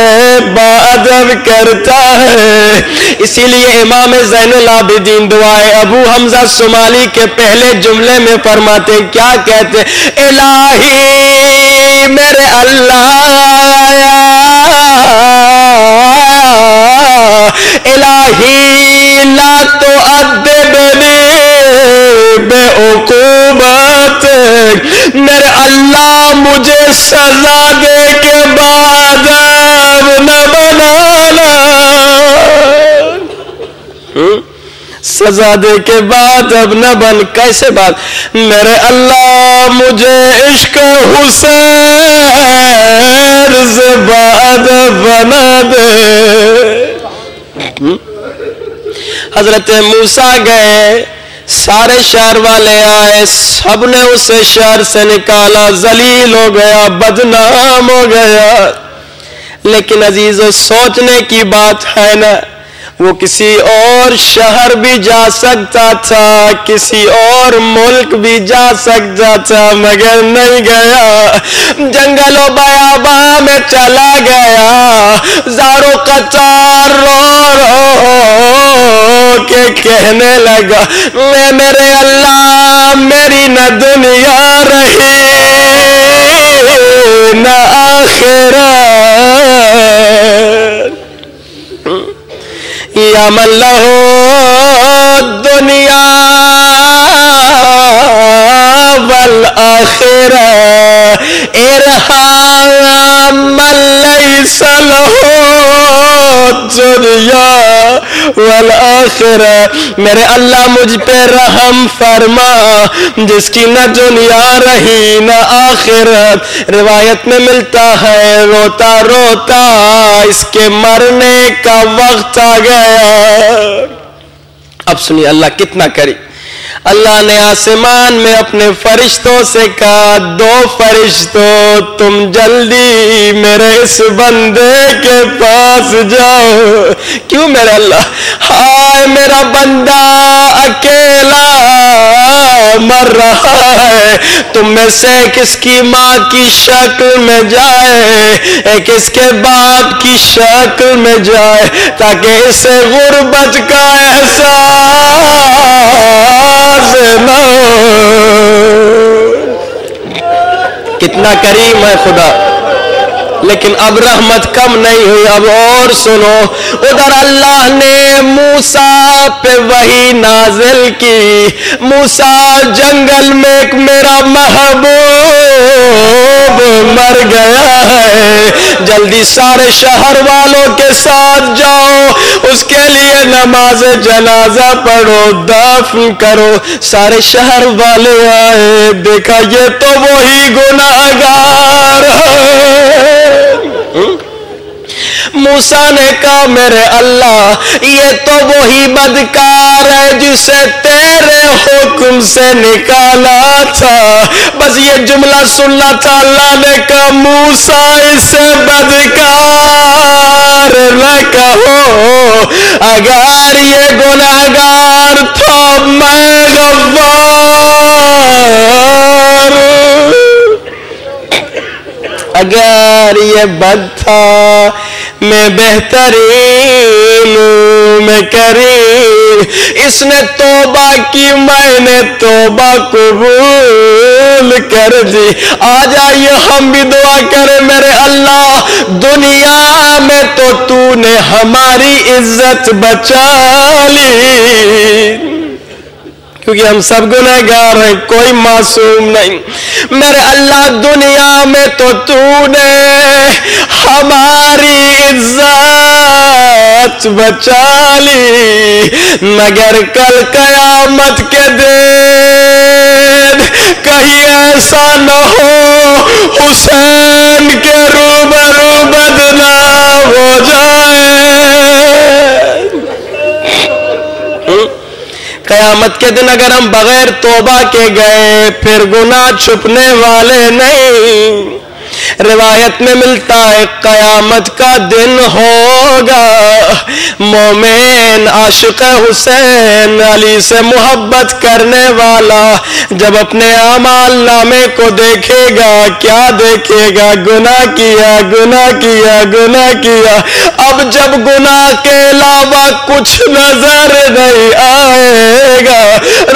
A: باادب کرتا ہے۔ اسی لیے امام زین العابدین دعائے ابو حمزہ صومالی کے پہلے جملے میں فرماتے ہیں، کیا کہتے ہیں؟ الہی میرے اللہ، الہی لا تؤدبنی بعقوبت، میرے اللہ مجھے سزا دے کے بعد نہ بنانا، سزا دے کے بعد اب نہ بن۔ کیسے بات؟ میرے اللہ مجھے عشق حسین سے بعد بنا دے۔ حضرت موسیٰ گئے، سارے شہر والے آئے، سب نے اسے شہر سے نکالا، ذلیل ہو گیا، بدنام ہو گیا، لیکن عزیزو سوچنے کی بات ہے نا، وہ کسی اور شہر بھی جا سکتا تھا، کسی اور ملک بھی جا سکتا تھا، مگر نہیں گیا، جنگل و بیاباں میں چلا گیا، زارو قطار رو رو کے کہنے لگا، میں میرے اللہ میری نہ دنیا رہی نہ آخرت، یا من لہ دنیا والآخرہ ارحم من لیس لہ الدنیا والآخرہ. میرے اللہ مجھ پہ رحم فرما جس کی نہ دنیا رہی نہ آخرت. روایت میں ملتا ہے روتا روتا اس کے مرنے کا وقت آ گیا. اب سنیے اللہ کتنا کریم. اللہ نے آسمان میں اپنے فرشتوں سے کہا 2 فرشتوں تم جلدی میرے اس بندے کے پاس جاؤ. کیوں میرے اللہ؟ ہائے میرا بندہ اکیلا مر رہا ہے. تم میں سے کس کی ماں کی شکل میں جائے ایک اس کے باپ کی شکل میں جائے تاکہ اسے غربت کا احساس نہ ہو. کتنا کریم ہے خدا. لیکن اب رحمت کم نہیں ہوئی. اب اور سنو. ادھر اللہ نے موسیٰ پہ وحی نازل کی. موسیٰ جنگل میں ایک میرا محبوب مر گیا ہے. جلدی سارے شہر والوں کے ساتھ جاؤ اس کے لیے نماز جنازہ پڑھو دفن کرو. سارے شہر والے آئے دیکھا یہ تو وہی گناہگار ہے. موسیٰ نے کہا میرے اللہ یہ تو وہی بدکار ہے جسے تیرے حکم سے نکالا تھا. بس یہ جملہ سننا تھا. اللہ نے کہا موسیٰ اسے بدکار نہ کہو. اگر یہ گناہگار تھا میں غفار. اگر یہ بد تھا میں بہترین میں کریم. اس نے توبہ کی میں نے توبہ قبول کر دی. آ جائیے ہم بھی دعا کریں میرے اللہ دنیا میں تو تو نے ہماری عزت بچا لی کیونکہ ہم سب گنہگار ہیں کوئی معصوم نہیں. میرے اللہ دنیا میں تو تو نے ہماری عزت بچا لی مگر کل قیامت کے دن کہیں ایسا نہ ہو حسین کے روبرو بدنام ہو جائے. قیامت کے دن اگر ہم بغیر توبہ کے گئے پھر گناہ چھپنے والے نہیں. روایت میں ملتا ہے قیامت کا دن ہوگا مومن عاشق حسین علی سے محبت کرنے والا جب اپنے اعمال نامے کو دیکھے گا کیا دیکھے گا گناہ کیا گناہ کیا گناہ کیا. اب جب گناہ کے علاوہ کچھ نظر نہیں آئے گا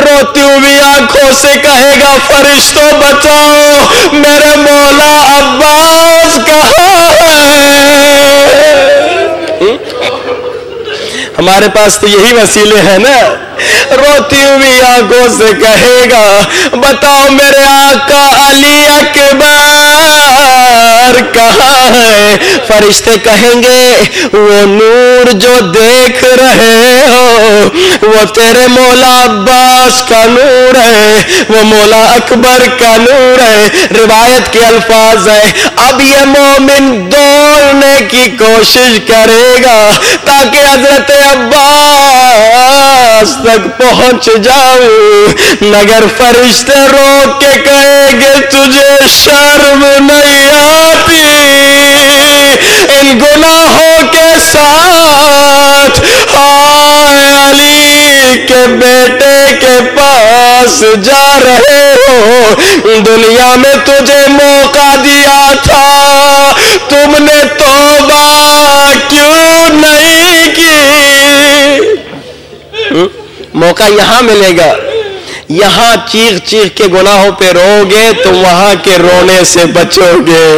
A: روتی ہوئی آنکھوں سے کہے گا فرشتوں بچاؤ میرے مولا عباس کہاں ہے. ہمارے پاس تو یہی وسیلے ہیں نا. روتی ہوئی آنکھوں سے کہے گا بتاؤ میرے آقا علی اکبر کہاں ہے. فرشتے کہیں گے وہ نور جو دیکھ رہے ہو وہ تیرے مولا عباس کا نور ہے وہ مولا اکبر کا نور ہے. روایت کے الفاظ ہے اب یہ مومن دوڑنے کی کوشش کرے گا تاکہ حضرت عباس تک پہنچ جاؤں مگر فرشتے روک کے کہیں گے تجھے شرم نہیں آتی ان گناہوں کے ساتھ ہائے علی کے بیٹے کے پاس جا رہے ہو. دنیا میں تجھے موقع دیا تھا تم نے توبہ کیوں نہیں کی. موقع یہاں ملے گا یہاں چیخ چیخ کے گناہوں پہ رو گے تو وہاں کے رونے سے بچو گے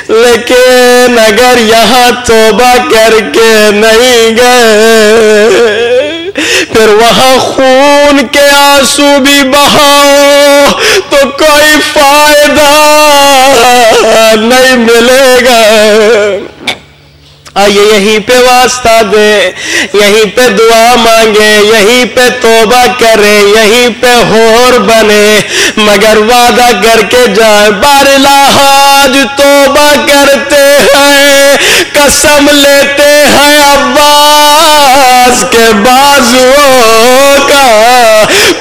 A: لیکن اگر یہاں توبہ کر کے نہیں گئے پھر وہاں خون کے آنسو بھی بہاؤ تو کوئی فائدہ نہیں ملے گا. آئیے یہیں پہ واسطہ دیں، یہیں پہ دعا مانگے، یہیں پہ توبہ کریں، یہیں پہ ہور بنے، مگر وعدہ کر کے جائیں۔ بارلاحاج توبہ کرتے ہیں، قسم لیتے ہیں عباس کے بازوؤں کا،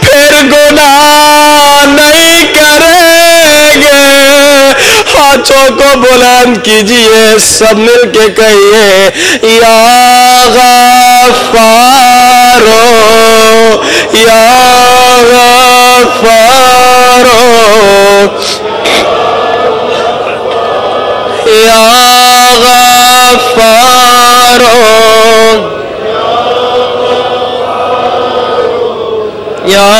A: پھر گناہ نہیں کریں گے۔ ہاتھوں کو بلند کیجئے، سب مل کے کہیے یا غفارو، یا غفارو، یا غفارو، یا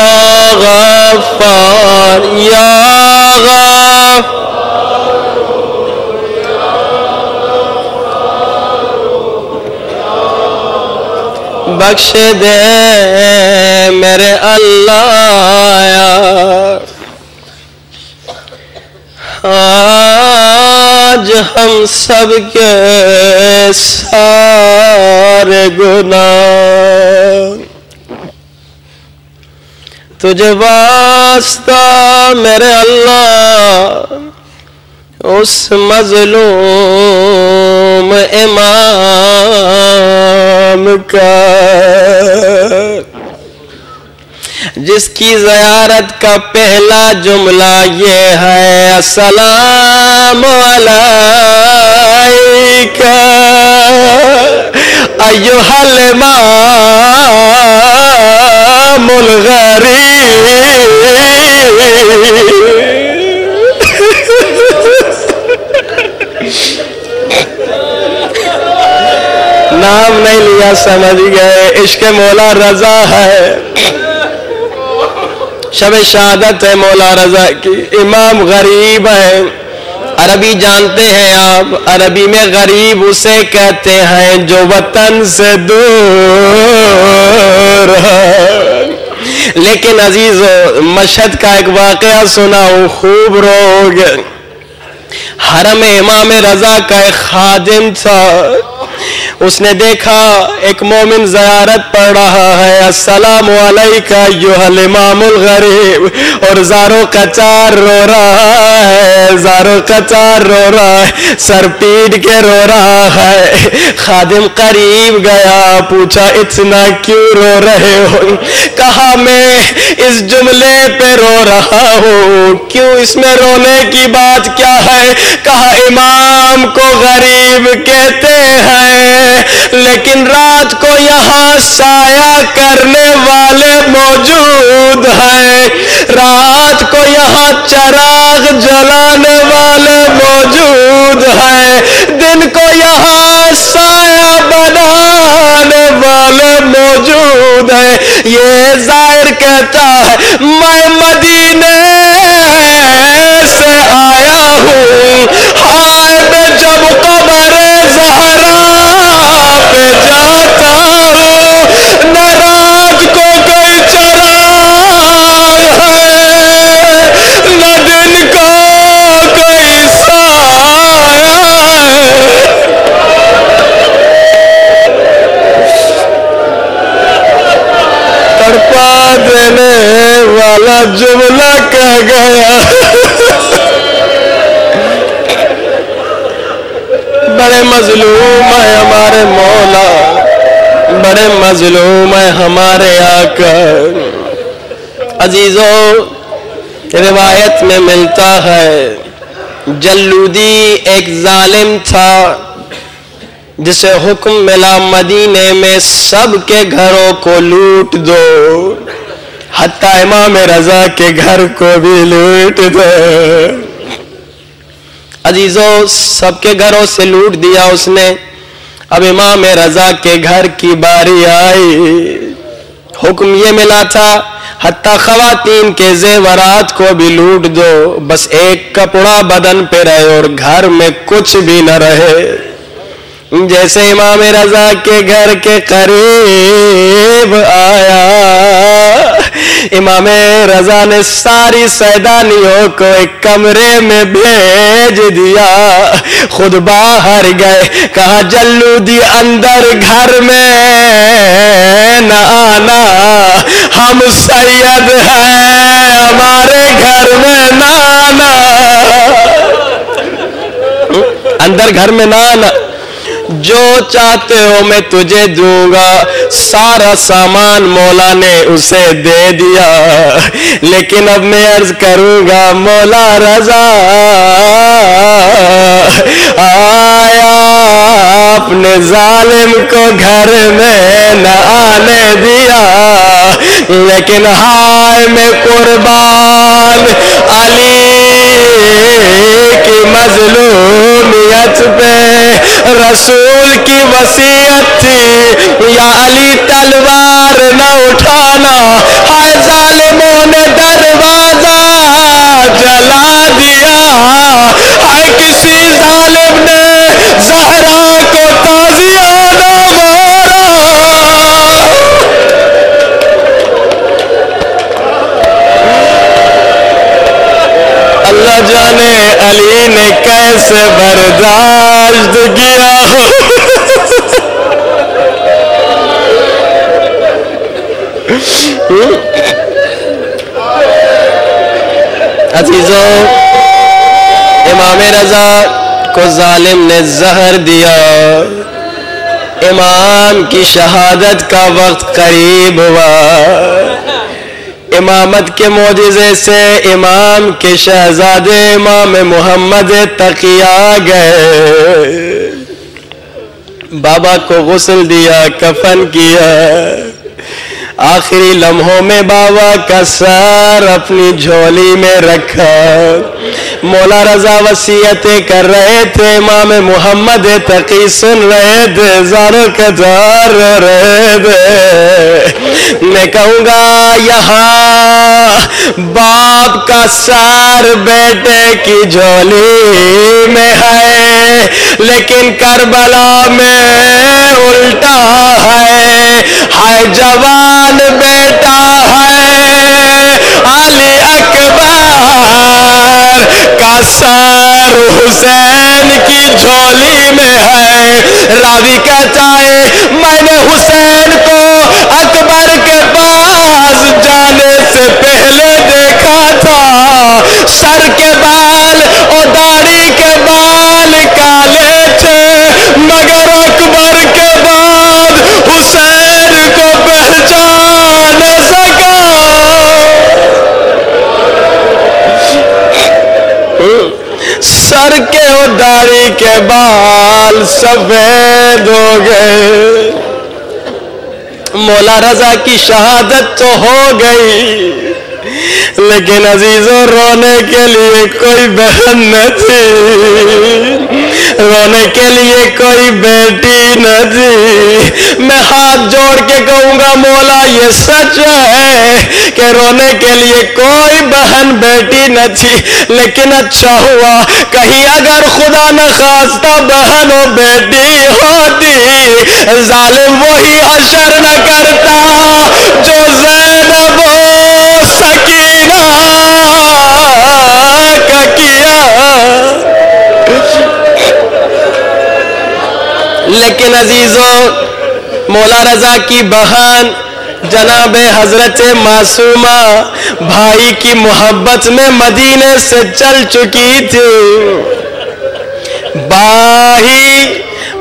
A: غفار، یا غفار، بخش دے میرے اللہ۔ آج ہم سب کے سارے گناہ تجھے واسطہ میرے اللہ، اس مظلوم امام کا جس کی زیارت کا پہلا جملہ یہ ہے السلام علیکہ ایھا الامام الغریب۔ نام نہیں لیا، سمجھ گئے، عشق مولا رضا ہے، شب شہادت ہے مولا رضا کی۔ امام غریب ہے، عربی جانتے ہیں آپ، عربی میں غریب اسے کہتے ہیں جو وطن سے دور ہے۔ لیکن عزیزو، مشہد کا ایک واقعہ سناؤں، خوب روگے۔ حرم امام رضا کا ایک خادم تھا، اس نے دیکھا ایک مومن زیارت پڑھ رہا ہے السلام علیکہ ایھا الامام الغریب، اور زارو قطار رو رہا ہے، زارو قطار رو رہا ہے، سر پیٹ کے رو رہا ہے۔ خادم قریب گیا، پوچھا اتنا کیوں رو رہے ہو؟ کہا میں اس جملے پہ رو رہا ہوں۔ کیوں، اس میں رونے کی بات کیا ہے؟ کہا امام کو غریب کہتے ہیں، لیکن رات کو یہاں سایہ کرنے والے موجود ہیں، رات کو یہاں چراغ جلانے والے موجود ہیں، دن کو یہاں سایہ بنانے والے موجود ہیں۔ یہ زائر کہتا ہے میں مدینے سے آیا ہوں، ہائے میں جب قبر زہرا پہ جاتا ہوں، نہ رات کو کوئی چراغ ہے، نہ دن کو کوئی سایہ ہے۔ تڑپا دینے والا جملہ کہہ گیا۔ بڑے مظلوم ہے ہمارے مولا، بڑے مظلوم ہے ہمارے آقا۔ عزیزو، روایت میں ملتا ہے جلودی ایک ظالم تھا جسے حکم ملا مدینے میں سب کے گھروں کو لوٹ دو، حتیٰ امام رضا کے گھر کو بھی لوٹ دو۔ عزیزو، سب کے گھروں سے لوٹ دیا اس نے، اب امام رضا کے گھر کی باری آئی۔ حکم یہ ملا تھا حتیٰ خواتین کے زیورات کو بھی لوٹ دو، بس ایک کپڑا بدن پہ رہے اور گھر میں کچھ بھی نہ رہے۔ جیسے امام رضا کے گھر کے قریب آیا، امام رضا نے ساری سیدانیوں کو ایک کمرے میں بھیج دیا خود باہر گئے. کہا جلودی اندر گھر میں نہ آنا, ہم سید ہیں ہمارے گھر میں نہ آنا. اندر گھر میں نہ آنا, جو چاہتے ہو میں تجھے دوں گا. سارا سامان مولا نے اسے دے دیا. لیکن اب میں عرض کروں گا مولا رضا آیا اپنے ظالم کو گھر میں نہ آنے دیا. لیکن ہائے میں قربان علی کی مظلومیت پہ, رسول کی وصیت تھی یا علی تلوار نہ اٹھانا. ہائے ظالموں نے دروازہ جلا دیا. ہائے کسی ظالم نے زہرا کو تازیانہ مارا. اللہ جانے علی نے کیسے برداشت کیا. عزیزوں, امام رضا کو ظالم نے زہر دیا. امام کی شہادت کا وقت قریب ہوا. امامت کے معجزے سے امام کے شہزادے امام محمد تقی آ گئے. بابا کو غسل دیا, کفن کیا. آخری لمحوں میں بابا کا سر اپنی جھولی میں رکھا. مولا رضا وصیتیں کر رہے تھے, امام محمد تقی سن رہے تھے, زاروں قطار رو رہے تھے. میں کہوں گا یہاں باپ کا سر بیٹے کی جھولی میں ہے, لیکن کربلا میں الٹا ہے. ہائے جوان بیٹا ہے علی اکبر کا سر حسین کی جھولی میں ہے. راوی کہتا ہے میں نے حسین کو اکبر کے پاس جانے سے پہلے دیکھا تھا. سر کے بال اور داڑھی کے بال کالے تھے, مگر اکبر کے بعد حسین کو پہچان نہ سکا. سر کے اور داڑھی کے بال سفید ہو گئے. مولا رضا کی شہادت تو ہو گئی, لیکن عزیزوں رونے کے لیے کوئی بہن نہ تھی, رونے کے لیے کوئی بیٹی نہ تھی. میں ہاتھ جوڑ کے کہوں گا مولا یہ سچ ہے کہ رونے کے لیے کوئی بہن بیٹی نہ تھی, لیکن اچھا ہوا کہیں اگر خدا نہ خواستہ بہن و بیٹی ہوتی, ظالم وہی حشر نہ کرتا جو زینب و سکینہ کا کیا. لیکن عزیزوں, مولا رضا کی بہن جناب حضرت معصومہ بھائی کی محبت میں مدینے سے چل چکی تھی.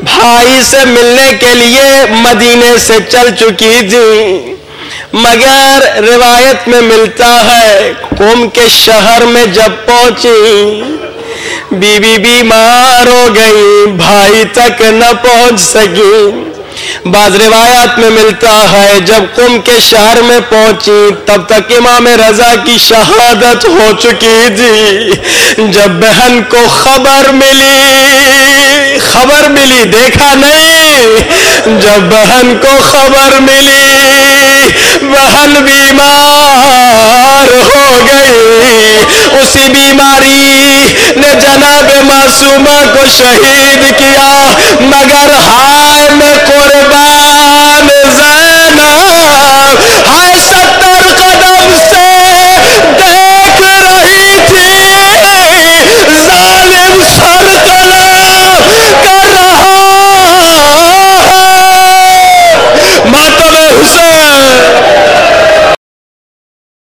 A: بھائی سے ملنے کے لیے مدینے سے چل چکی تھی, مگر روایت میں ملتا ہے قم کے شہر میں جب پہنچی بی بی بیمار ہو گئی, بھائی تک نہ پہنچ سکی. بعض روایات میں ملتا ہے جب قم کے شہر میں پہنچی تب تک امام رضا کی شہادت ہو چکی تھی. جب بہن کو خبر ملی دیکھا نہیں, جب بہن کو خبر ملی بہن بیمار ہو گئی. اسی بیماری نے جناب معصومہ کو شہید کیا, مگر ہائے میں قربان